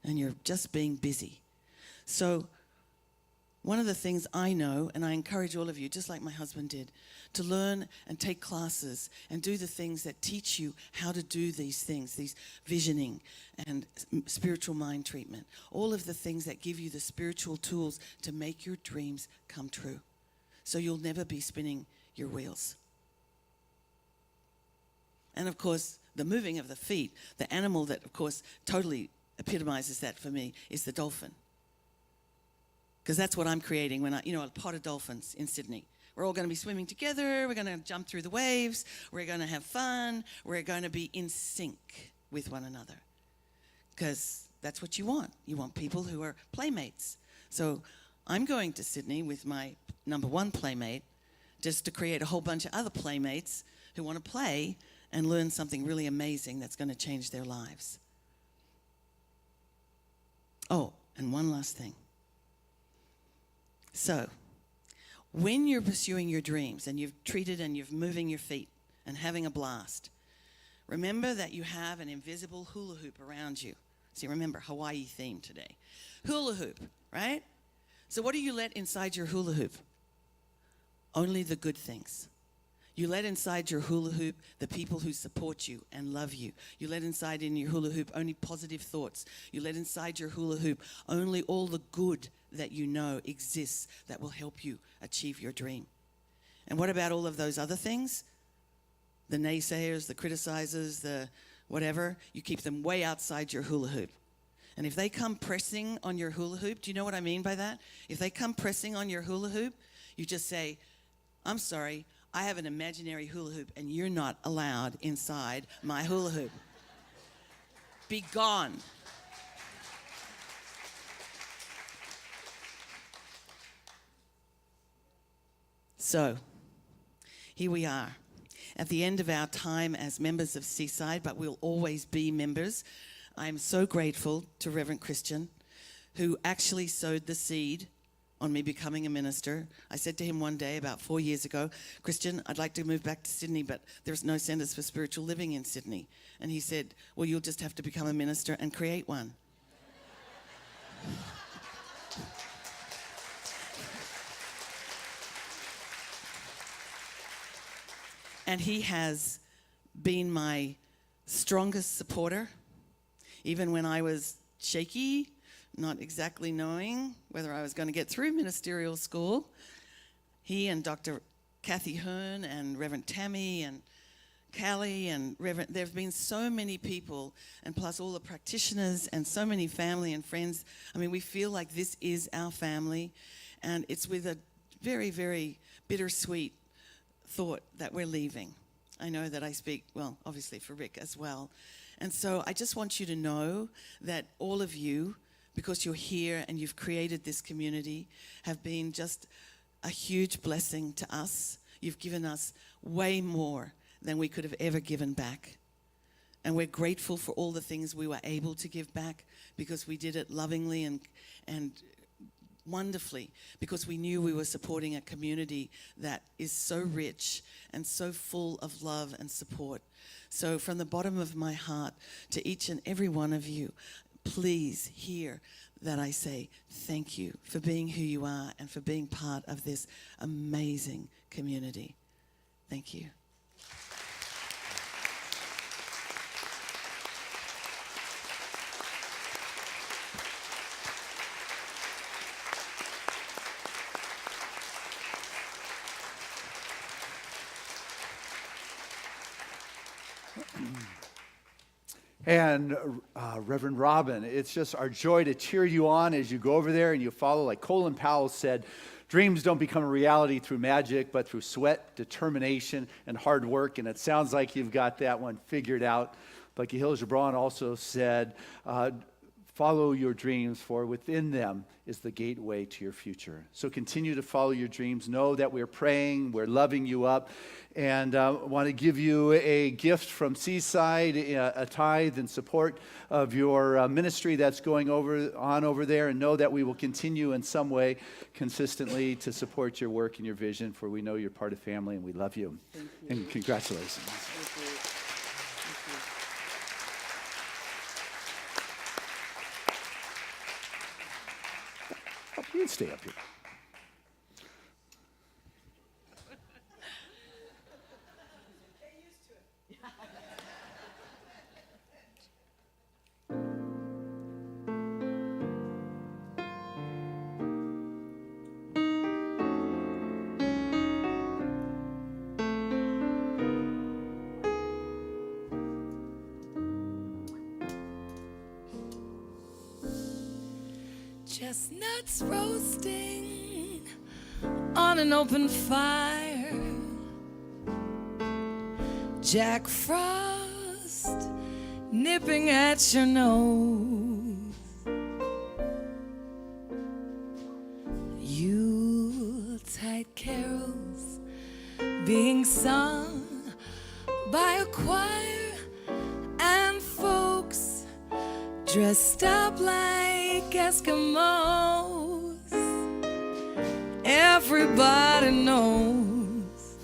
and you're just being busy. So one of the things I know, and I encourage all of you, just like my husband did, to learn and take classes and do the things that teach you how to do these things, these visioning and spiritual mind treatment, all of the things that give you the spiritual tools to make your dreams come true. So you'll never be spinning your wheels. And of course, the moving of the feet, the animal that, of course, totally epitomizes that for me is the dolphin. Because that's what I'm creating when a pot of dolphins in Sydney. We're all going to be swimming together. We're going to jump through the waves. We're going to have fun. We're going to be in sync with one another. Because that's what you want. You want people who are playmates. So I'm going to Sydney with my number one playmate just to create a whole bunch of other playmates who want to play and learn something really amazing that's going to change their lives. Oh, and one last thing. So, when you're pursuing your dreams and you've treated and you're moving your feet and having a blast, remember that you have an invisible hula hoop around you. See, remember, Hawaii theme today. Hula hoop, right? So what do you let inside your hula hoop? Only the good things. You let inside your hula hoop the people who support you and love you. You let inside in your hula hoop only positive thoughts. You let inside your hula hoop only all the good that you know exists that will help you achieve your dream. And what about all of those other things? The naysayers, the criticizers, the whatever, you keep them way outside your hula hoop. And if they come pressing on your hula hoop, do you know what I mean by that? If they come pressing on your hula hoop, you just say, I'm sorry, I have an imaginary hula hoop and you're not allowed inside my hula hoop. Be gone. So, here we are at the end of our time as members of Seaside, but we'll always be members. I'm so grateful to Reverend Christian, who actually sowed the seed on me becoming a minister. I said to him one day about 4 years ago, Christian, I'd like to move back to Sydney, but there's no centers for spiritual living in Sydney. And he said, well, you'll just have to become a minister and create one. And he has been my strongest supporter, even when I was shaky, not exactly knowing whether I was going to get through ministerial school. He and Dr. Kathy Hearn and Reverend Tammy and Callie and Reverend, there have been so many people, and plus all the practitioners and so many family and friends. I mean, we feel like this is our family, and it's with a very, very bittersweet thought that we're leaving. I know that I speak, well, obviously for Rick as well. And so I just want you to know that all of you, because you're here and you've created this community, have been just a huge blessing to us. You've given us way more than we could have ever given back. And we're grateful for all the things we were able to give back, because we did it lovingly and wonderfully, because we knew we were supporting a community that is so rich and so full of love and support. So from the bottom of my heart to each and every one of you, please hear that I say thank you for being who you are and for being part of this amazing community. Thank you. And Reverend Robyn, it's just our joy to cheer you on as you go over there and you follow. Like Colin Powell said, dreams don't become a reality through magic, but through sweat, determination, and hard work. And it sounds like you've got that one figured out. But Gahil Gibran also said, follow your dreams, for within them is the gateway to your future. So continue to follow your dreams. Know that we're praying, we're loving you up, and want to give you a gift from Seaside, a tithe in support of your ministry that's going on over there, and know that we will continue in some way consistently to support your work and your vision, for we know you're part of family and we love you. Thank you. And congratulations. Thank you. You can stay up here. Chestnuts roasting on an open fire, Jack Frost nipping at your nose, Yuletide carols being sung by a choir, and folks dressed up like Eskimos. Everybody knows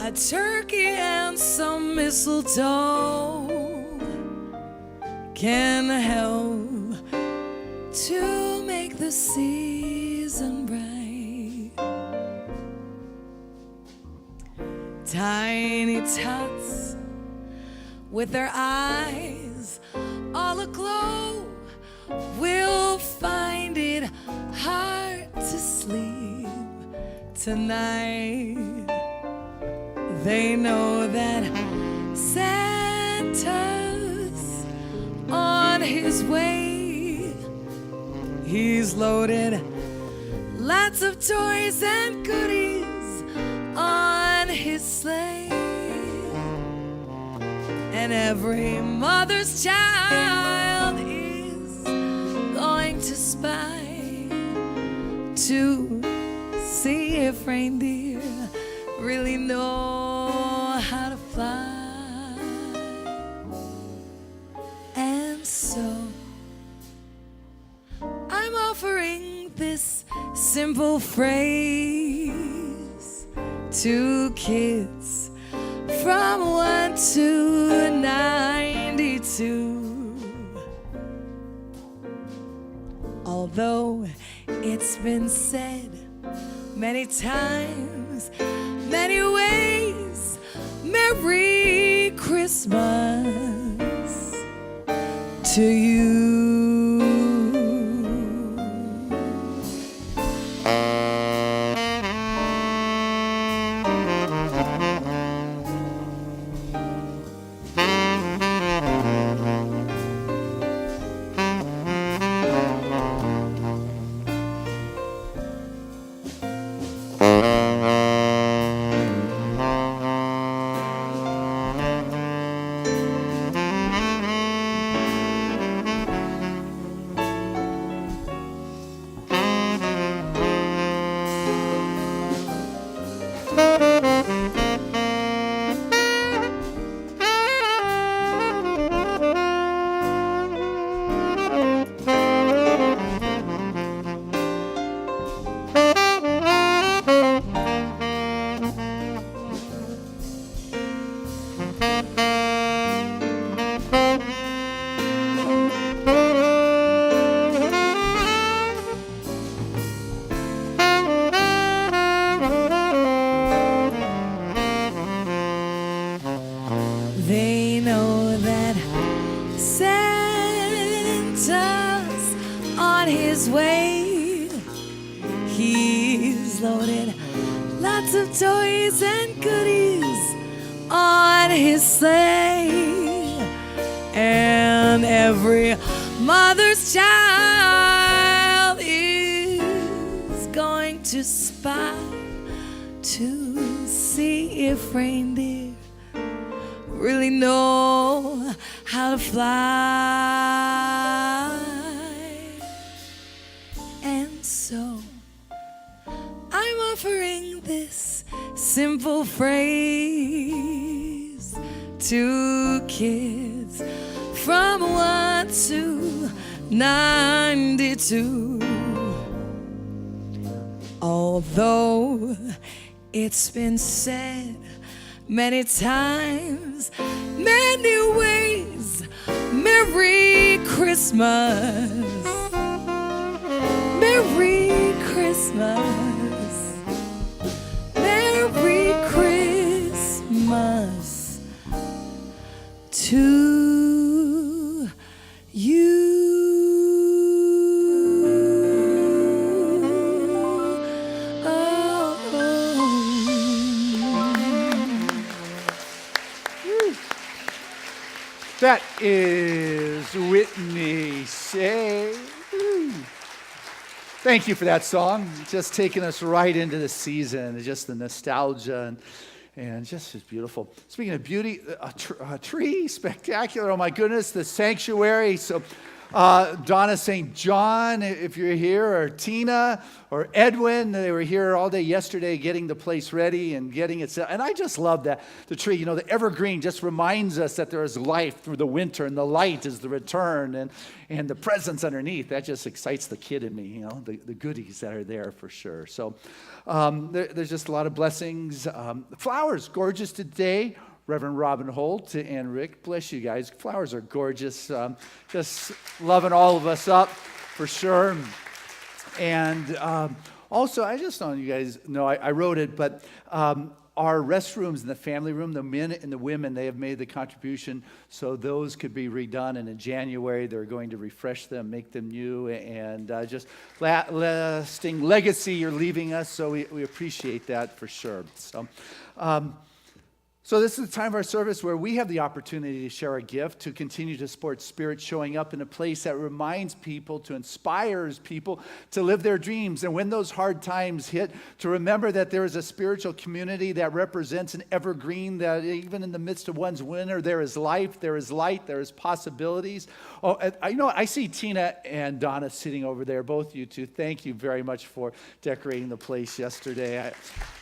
a turkey and some mistletoe can help to make the season bright. Tiny tots with their eyes all aglow will find it hard to sleep tonight. They know that Santa's on his way. He's loaded lots of toys and goodies on his sleigh, and every mother's child is going to spy to see if reindeer really know how to fly. And so I'm offering this simple phrase to kids from 1 to 92. Although it's been said many times, many ways, Merry Christmas to you. They know that Santa's on his way. He's loaded lots of toys and goodies on his sleigh. And every mother's child is going to spy to see if reindeer really know how to fly. And so I'm offering this simple phrase to kids from 1 to 92. Although it's been said many times, many ways, Merry Christmas, Merry Christmas, Merry Christmas to you. That is Whitney Say. Thank you for that song. Just taking us right into the season, just the nostalgia and just it's beautiful. Speaking of beauty, a tree, spectacular. Oh my goodness, the sanctuary. So Donna St. John, if you're here, or Tina, or Edwin, they were here all day yesterday getting the place ready and getting it set. And I just love that. The tree, you know, the evergreen just reminds us that there is life through the winter, and the light is the return, and the presents underneath. That just excites the kid in me, you know, the goodies that are there for sure. So there's just a lot of blessings. Flowers, gorgeous today. Reverend Robyn Holt and Rick, bless you guys. Flowers are gorgeous. Just loving all of us up for sure. And also, I just don't know you guys know, I wrote it, but our restrooms in the family room, the men and the women, they have made the contribution so those could be redone. And in January, they're going to refresh them, make them new, and just lasting legacy you're leaving us. So we appreciate that for sure. So this is the time of our service where we have the opportunity to share a gift, to continue to support Spirit showing up in a place that reminds people, to inspires people to live their dreams. And when those hard times hit, to remember that there is a spiritual community that represents an evergreen, that even in the midst of one's winter, there is life, there is light, there is possibilities. Oh, I see Tina and Donna sitting over there, both you two. Thank you very much for decorating the place yesterday.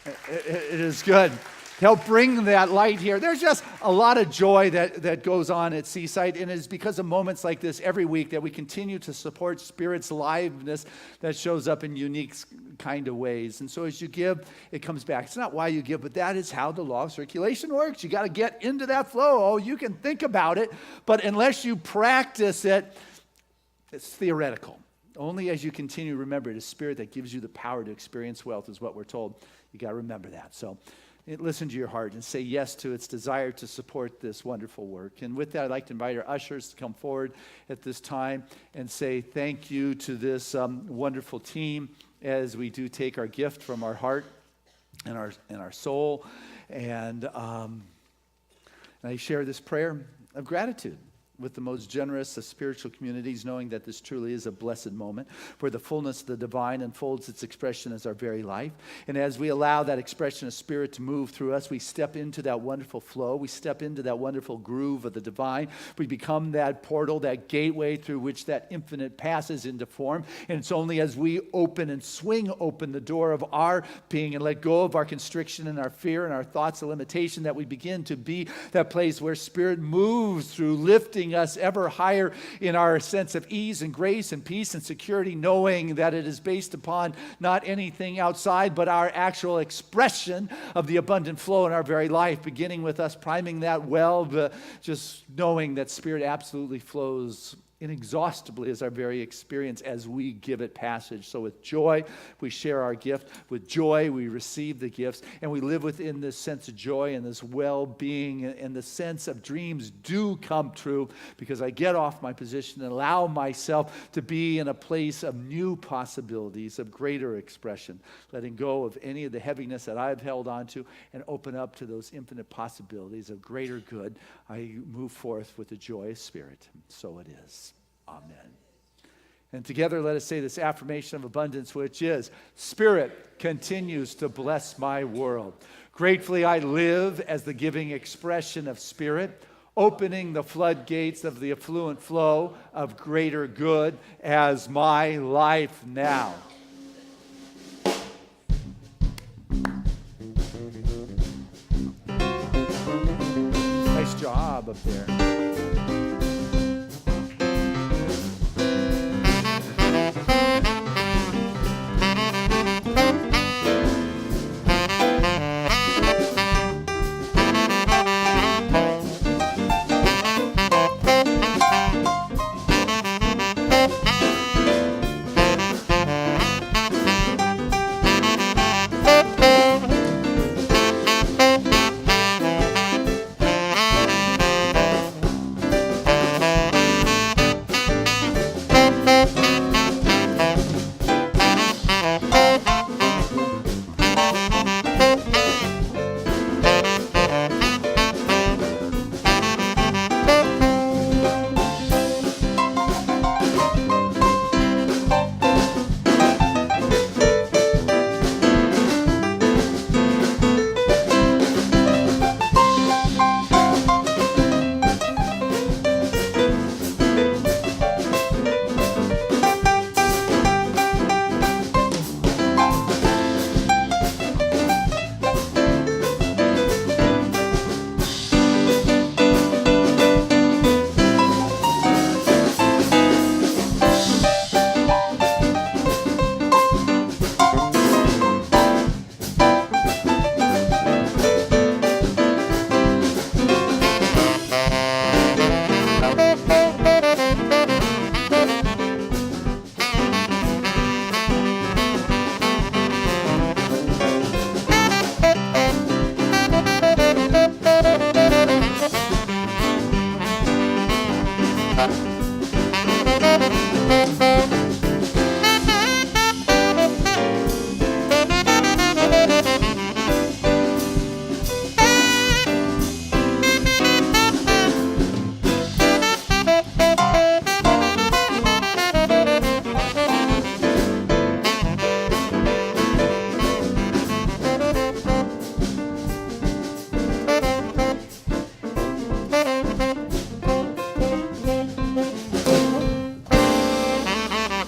It is good. Help bring that light here. There's just a lot of joy that goes on at Seaside, and it is because of moments like this every week that we continue to support Spirit's liveness that shows up in unique kind of ways. And so as you give, it comes back. It's not why you give, but that is how the law of circulation works. You got to get into that flow. Oh, you can think about it, but unless you practice it, it's theoretical. Only as you continue to remember, it is Spirit that gives you the power to experience wealth is what we're told. You got to remember that. So listen to your heart and say yes to its desire to support this wonderful work. And with that, I'd like to invite our ushers to come forward at this time and say thank you to this wonderful team as we do take our gift from our heart and our soul. And I share this prayer of gratitude with the most generous of spiritual communities, knowing that this truly is a blessed moment where the fullness of the divine unfolds its expression as our very life. And as we allow that expression of spirit to move through us, we step into that wonderful flow. We step into that wonderful groove of the divine. We become that portal, that gateway through which that infinite passes into form. And it's only as we open and swing open the door of our being and let go of our constriction and our fear and our thoughts of limitation that we begin to be that place where spirit moves through, lifting us ever higher in our sense of ease and grace and peace and security, knowing that it is based upon not anything outside but our actual expression of the abundant flow in our very life, beginning with us priming that well, but just knowing that spirit absolutely flows inexhaustibly as our very experience as we give it passage. So with joy, we share our gift. With joy, we receive the gifts, and we live within this sense of joy and this well-being, and the sense of dreams do come true because I get off my position and allow myself to be in a place of new possibilities, of greater expression, letting go of any of the heaviness that I've held on to and open up to those infinite possibilities of greater good. I move forth with the joyous spirit. So it is. Amen. And together, let us say this affirmation of abundance, which is, Spirit continues to bless my world. Gratefully, I live as the giving expression of Spirit, opening the floodgates of the affluent flow of greater good as my life now. Nice job up there.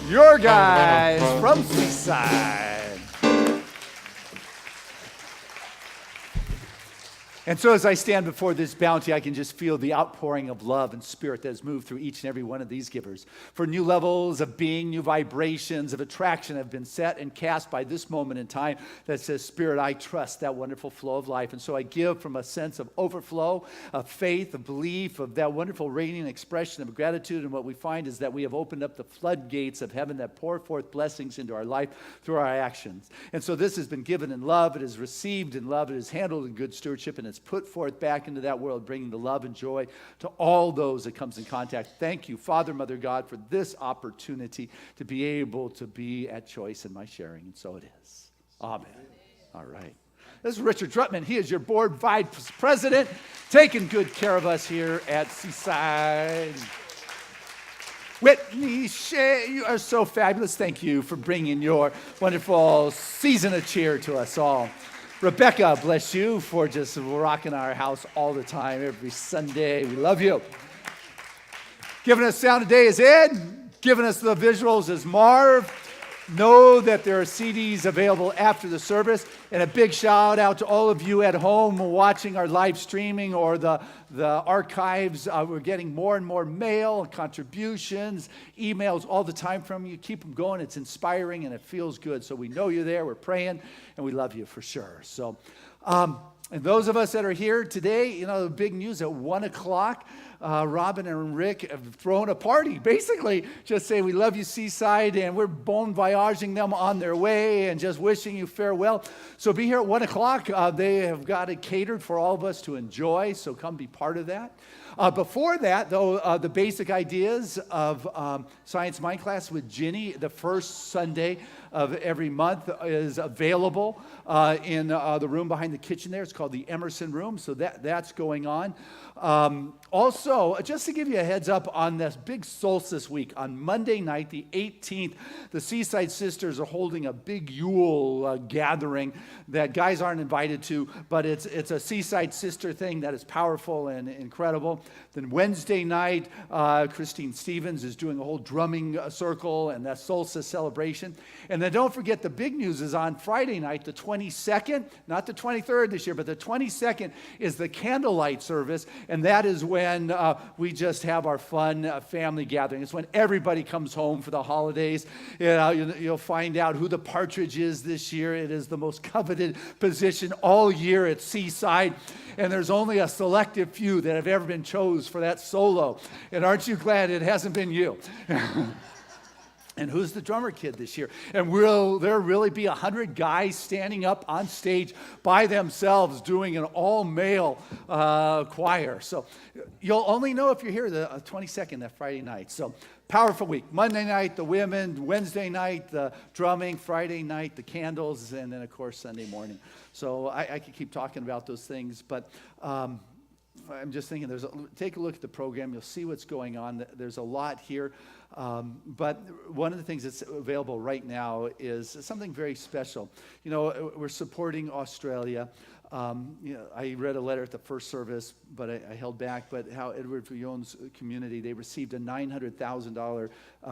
Your guys from Seaside. And so as I stand before this bounty, I can just feel the outpouring of love and spirit that has moved through each and every one of these givers. For new levels of being, new vibrations of attraction have been set and cast by this moment in time that says, Spirit, I trust that wonderful flow of life. And so I give from a sense of overflow, of faith, of belief, of that wonderful radiant expression of gratitude. And what we find is that we have opened up the floodgates of heaven that pour forth blessings into our life through our actions. And so this has been given in love. It is received in love. It is handled in good stewardship. And it's put forth back into that world, bringing the love and joy to all those that comes in contact. Thank you, Father, Mother, God, for this opportunity to be able to be at choice in my sharing. And so it is. Amen. All right. This is Richard Drutman. He is your board vice president, taking good care of us here at Seaside. Whitney Shea, you are so fabulous. Thank you for bringing your wonderful season of cheer to us all. Rebecca, bless you for just rocking our house all the time, every Sunday. We love you. Giving us sound today is Ed. Giving us the visuals is Marv. Know that there are CDs available after the service. And a big shout out to all of you at home watching our live streaming or the archives. We're getting more and more mail, contributions, emails all the time from you. Keep them going. It's inspiring and it feels good. So we know you're there. We're praying and we love you for sure. So, and those of us that are here today, the big news at 1 o'clock, Robyn and Rick have thrown a party. Basically, just say we love you, Seaside, and we're bon voyaging them on their way and just wishing you farewell. So be here at 1 o'clock. They have got it catered for all of us to enjoy, so come be part of that. Before that, though, the basic ideas of Science Mind Class with Ginny, the first Sunday of every month, is available in the room behind the kitchen there. It's called the Emerson Room, so that's going on. Also, just to give you a heads up on this big solstice week, on Monday night, the 18th, the Seaside Sisters are holding a big Yule gathering that guys aren't invited to, but it's a Seaside Sister thing that is powerful and incredible. Then Wednesday night, Christine Stevens is doing a whole drumming circle and that solstice celebration. And then don't forget, the big news is on Friday night, the 22nd, not the 23rd this year, but the 22nd is the candlelight service. And that is when we just have our fun family gathering. It's when everybody comes home for the holidays. You'll find out who the partridge is this year. It is the most coveted position all year at Seaside. And there's only a selective few that have ever been chosen for that solo. And aren't you glad it hasn't been you? And who's the drummer kid this year? And will there really be 100 guys standing up on stage by themselves doing an all-male choir? So you'll only know if you're here the 22nd, that Friday night. So powerful week. Monday night, the women. Wednesday night, the drumming. Friday night, the candles. And then, of course, Sunday morning. So I could keep talking about those things, but I'm just thinking, take a look at the program. You'll see what's going on. There's a lot here. But one of the things that's available right now is something very special. We're supporting Australia. I read a letter at the first service, but I held back. But how Edward Fillon's community, they received a $900,000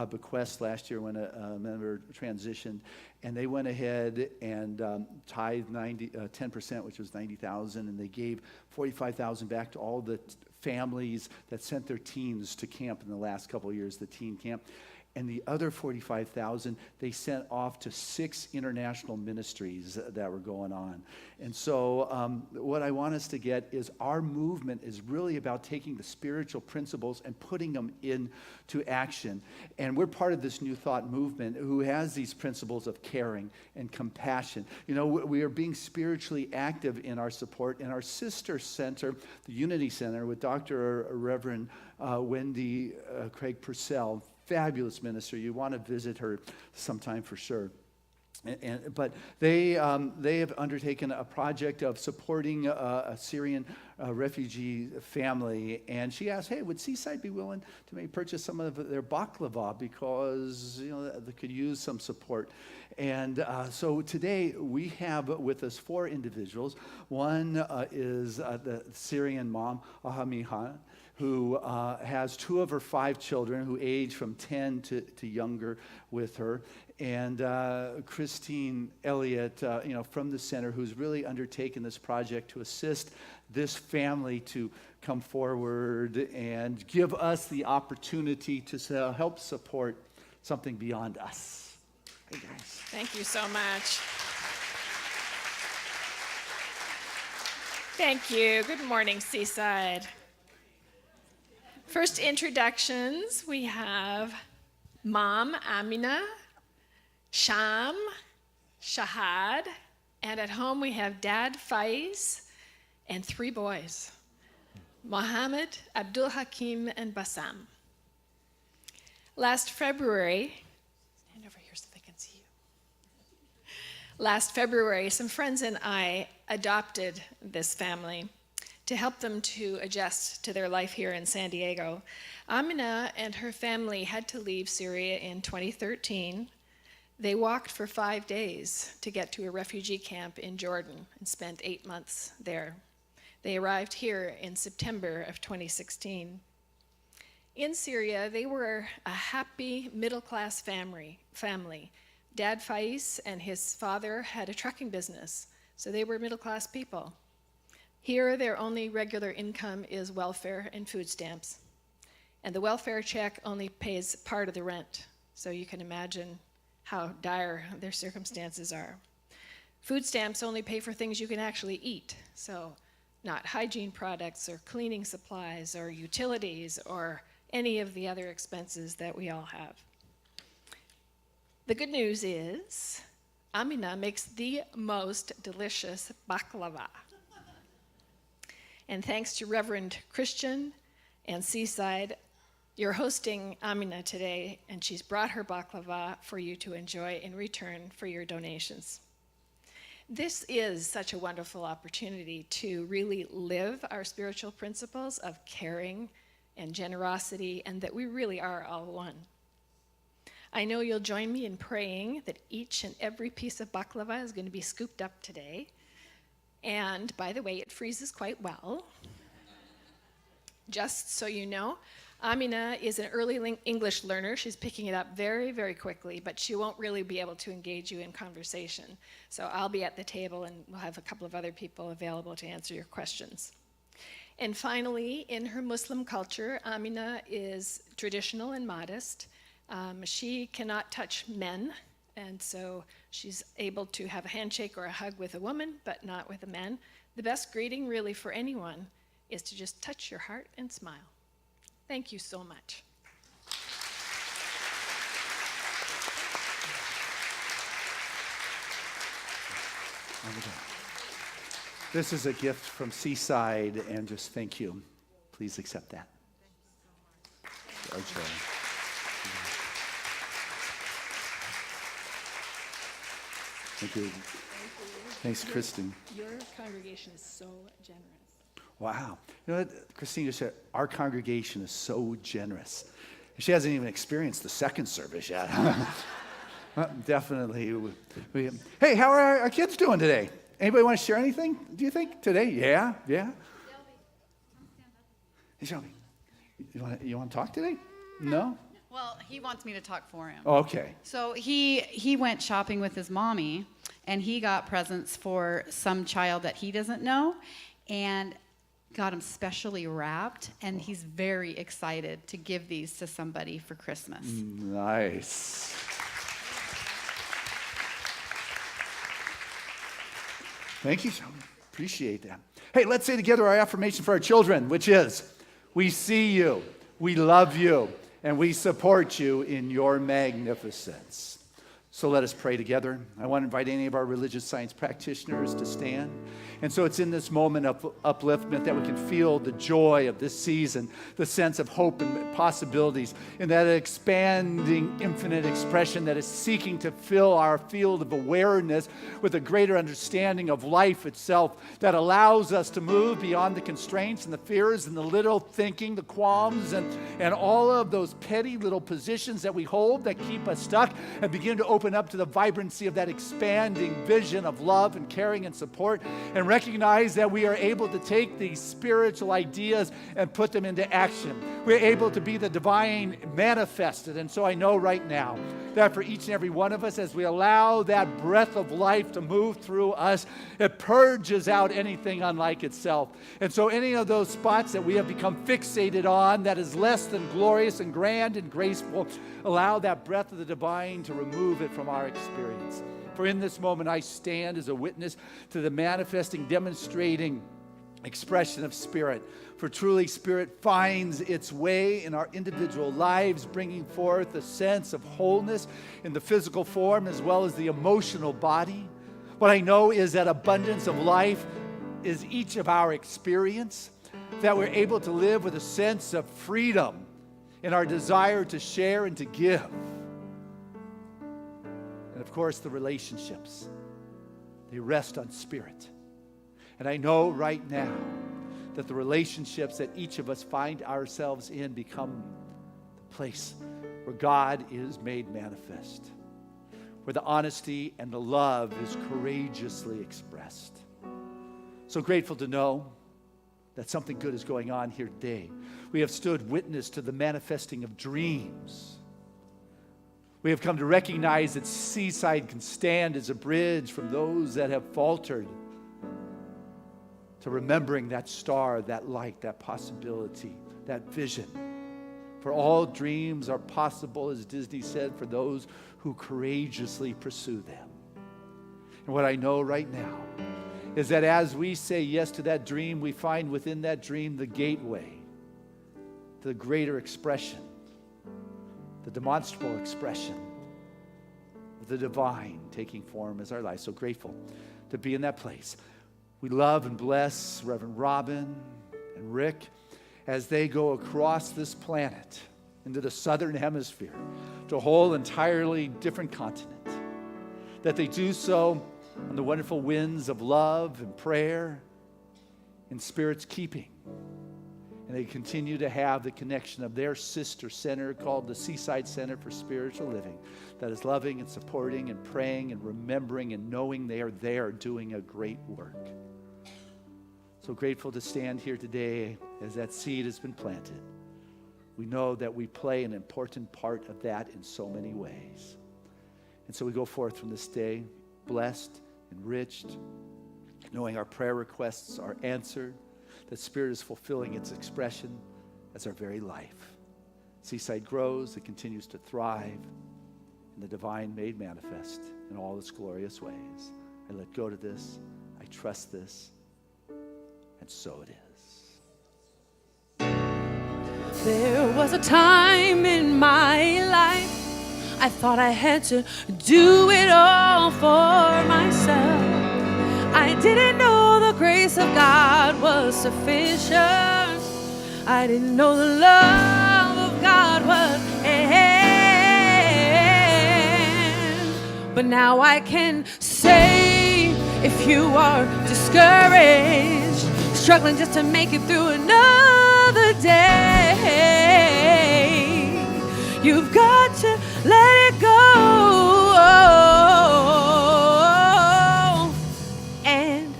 bequest last year when a member transitioned. And they went ahead and tithed 10%, which was $90,000, and they gave $45,000 back to all the families that sent their teens to camp in the last couple of years, the teen camp. And the other $45,000 they sent off to 6 international ministries that were going on. And so what I want us to get is our movement is really about taking the spiritual principles and putting them into action. And we're part of this New Thought movement who has these principles of caring and compassion. We are being spiritually active in our support. In our sister center, the Unity Center, with Dr. Reverend Wendy Craig Purcell, fabulous minister. You want to visit her sometime for sure. But they have undertaken a project of supporting a Syrian refugee family, and she asked, "Hey, would Seaside be willing to maybe purchase some of their baklava because they could use some support?" And so today we have with us 4 individuals. One is the Syrian mom, Ahamiha, who has 2 of her 5 children who age from 10 to younger with her, and Christine Elliott, from the center, who's really undertaken this project to assist this family to come forward and give us the opportunity to help support something beyond us. Hey, guys. Thank you so much. Thank you. Good morning, Seaside. First introductions, we have Mom Amina, Sham, Shahad, and at home we have Dad Faiz and 3 boys, Mohammed, Abdul Hakim, and Bassam. Last February, stand over here so they can see you. Last February, some friends and I adopted this family to help them to adjust to their life here in San Diego. Amina and her family had to leave Syria in 2013. They walked for 5 days to get to a refugee camp in Jordan and spent 8 months there. They arrived here in September of 2016. In Syria, they were a happy middle-class family. Dad Faiz and his father had a trucking business, so they were middle-class people. Here, their only regular income is welfare and food stamps. And the welfare check only pays part of the rent, so you can imagine how dire their circumstances are. Food stamps only pay for things you can actually eat, so not hygiene products or cleaning supplies or utilities or any of the other expenses that we all have. The good news is Amina makes the most delicious baklava. And thanks to Reverend Christian and Seaside, you're hosting Amina today, and she's brought her baklava for you to enjoy in return for your donations. This is such a wonderful opportunity to really live our spiritual principles of caring and generosity, and that we really are all one. I know you'll join me in praying that each and every piece of baklava is going to be scooped up today. And by the way, it freezes quite well. Just so you know, Amina is an early English learner. She's picking it up very, very quickly, but she won't really be able to engage you in conversation. So I'll be at the table, and we'll have a couple of other people available to answer your questions. And finally, in her Muslim culture, Amina is traditional and modest. She cannot touch men, and so she's able to have a handshake or a hug with a woman, but not with a man. The best greeting, really, for anyone is to just touch your heart and smile. Thank you so much. This is a gift from Seaside, and just thank you. Please accept that. Our joy. Thank you. Thanks, Kristen. Your congregation is so generous. Wow. You know what Christine just said? Our congregation is so generous. She hasn't even experienced the second service yet. Definitely. Hey, how are our kids doing today? Anybody want to share anything, do you think, today? Yeah? Hey, Shelby, you want to talk today? No? Well, he wants me to talk for him. Oh, okay. So he went shopping with his mommy, and he got presents for some child that he doesn't know, and got them specially wrapped, and he's very excited to give these to somebody for Christmas. Nice. Thank you, Shelby. Appreciate that. Hey, let's say together our affirmation for our children, which is, we see you, we love you, and we support you in your magnificence. So let us pray together. I want to invite any of our religious science practitioners to stand. And so it's in this moment of upliftment that we can feel the joy of this season, the sense of hope and possibilities, and that expanding infinite expression that is seeking to fill our field of awareness with a greater understanding of life itself that allows us to move beyond the constraints and the fears and the little thinking, the qualms, and all of those petty little positions that we hold that keep us stuck, and begin to open open up to the vibrancy of that expanding vision of love and caring and support, and recognize that we are able to take these spiritual ideas and put them into action. We're able to be the divine manifested. And so I know right now that for each and every one of us, as we allow that breath of life to move through us, it purges out anything unlike itself. And so any of those spots that we have become fixated on that is less than glorious and grand and graceful, allow that breath of the divine to remove it from our experience. For in this moment, I stand as a witness to the manifesting, demonstrating expression of Spirit. For truly, Spirit finds its way in our individual lives, bringing forth a sense of wholeness in the physical form as well as the emotional body. What I know is that abundance of life is each of our experience, that we're able to live with a sense of freedom in our desire to share and to give. And of course, the relationships, they rest on Spirit. And I know right now that the relationships that each of us find ourselves in become the place where God is made manifest, where the honesty and the love is courageously expressed. So grateful to know that something good is going on here today. We have stood witness to the manifesting of dreams. We have come to recognize that Seaside can stand as a bridge from those that have faltered to remembering that star, that light, that possibility, that vision. For all dreams are possible, as Disney said, for those who courageously pursue them. And what I know right now is that as we say yes to that dream, we find within that dream the gateway to the greater expression, the demonstrable expression of the divine taking form as our life. So grateful to be in that place. We love and bless Reverend Robyn and Rick as they go across this planet into the southern hemisphere to a whole entirely different continent. That they do so on the wonderful winds of love and prayer in Spirit's keeping. And they continue to have the connection of their sister center called the Seaside Center for Spiritual Living that is loving and supporting and praying and remembering and knowing they are there doing a great work. So grateful to stand here today as that seed has been planted. We know that we play an important part of that in so many ways. And so we go forth from this day blessed, enriched, knowing our prayer requests are answered, that Spirit is fulfilling its expression as our very life. Seaside grows, it continues to thrive, and the divine made manifest in all its glorious ways. I let go to this, I trust this, and so it is. There was a time in my life I thought I had to do it all for myself. I didn't know the grace of God was sufficient. I didn't know the love of God was but now I can say, if you are discouraged, struggling just to make it through another day, you've got to let it go. And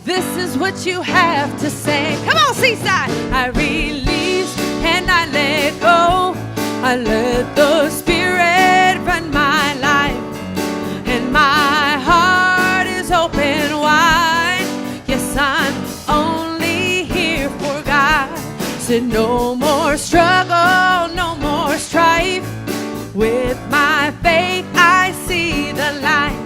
this is what you have to say. Come on, Seaside. I release and I let go. I let the Spirit run my life, and my heart is open wide. Yes, I'm only here for God. Said no more struggle, no more strife. With my faith I see the light.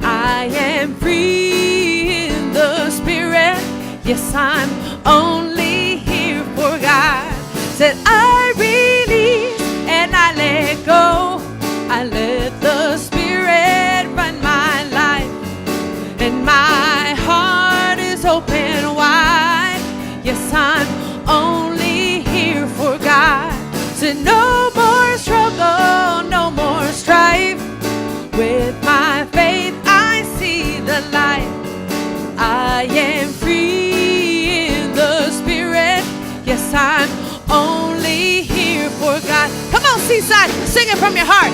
I am free in the Spirit. Yes, I'm only here for God. Said I release and I let go. I let the Spirit run my life, and my heart is open wide. Yes, I'm only here for God. Said no more struggle, no more strife. With my faith I see the light. I am free in the Spirit. Yes, I'm only here for God. Come on, Seaside, sing it from your heart.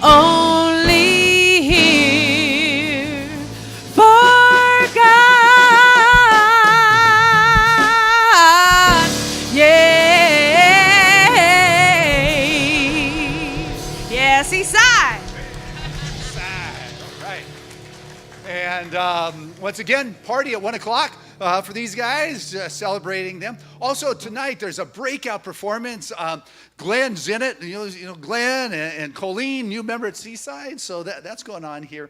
only here for God. Yeah, Seaside. All right. And once again, party at 1 o'clock for these guys, celebrating them. Also tonight, there's a breakout performance. Glenn's in it. You know Glenn and Colleen, new member at Seaside. So that's going on here.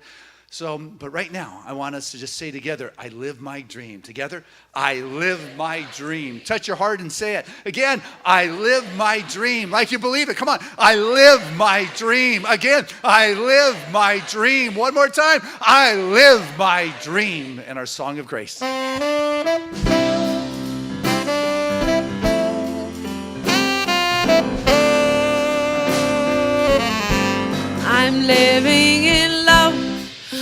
So, but right now, I want us to just say together, I live my dream. Together, I live my dream. Touch your heart and say it. Again, I live my dream. Like you believe it. Come on. I live my dream. Again, I live my dream. One more time. I live my dream. And our song of grace. I'm living in love.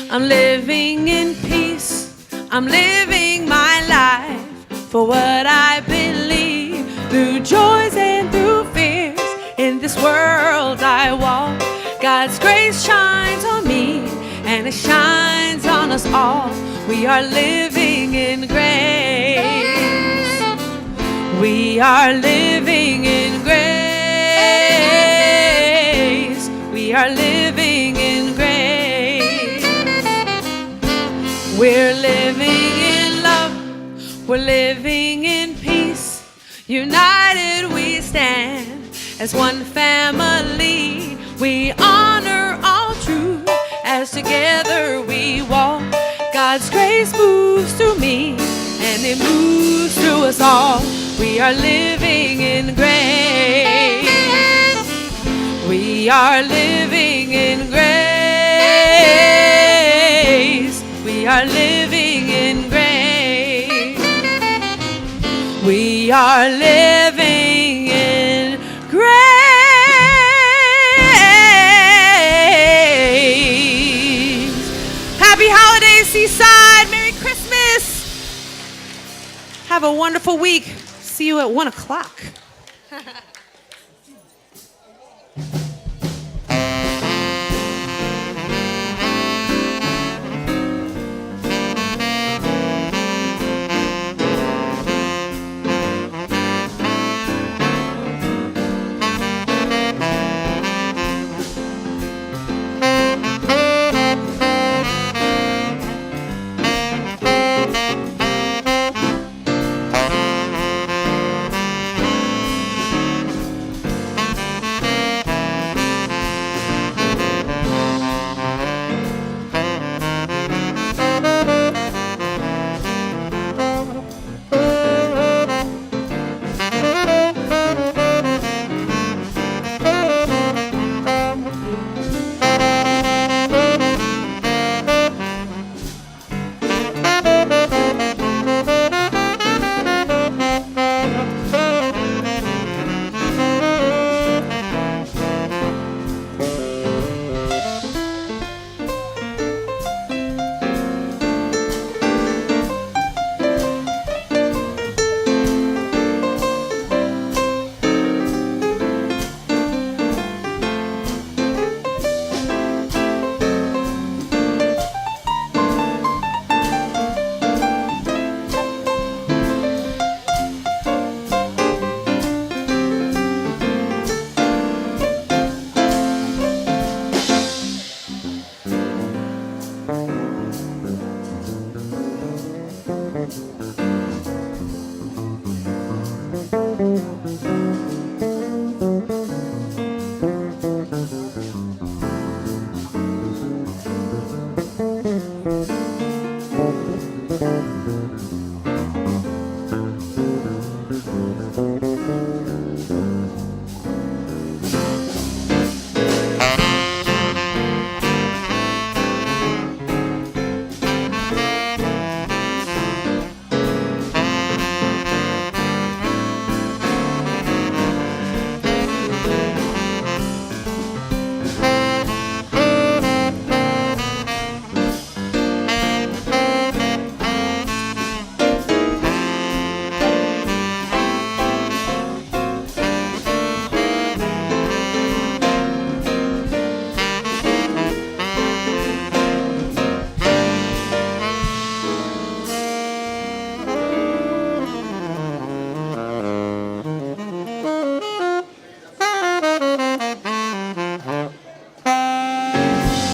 I'm living in peace. I'm living my life for what I believe. Through joys and through fears, in this world I walk. God's grace shines on me, and it shines on us all. We are living in grace. We are living in grace. We are living in grace. We're living in love, we're living in peace. United we stand as one family. We honor all truth as together we walk. God's grace moves through me and it moves through us all. We are living in grace. We are living in grace. We are living in grace. We are living in grace. Happy holidays, Seaside. Merry Christmas. Have a wonderful week. See you at 1 o'clock.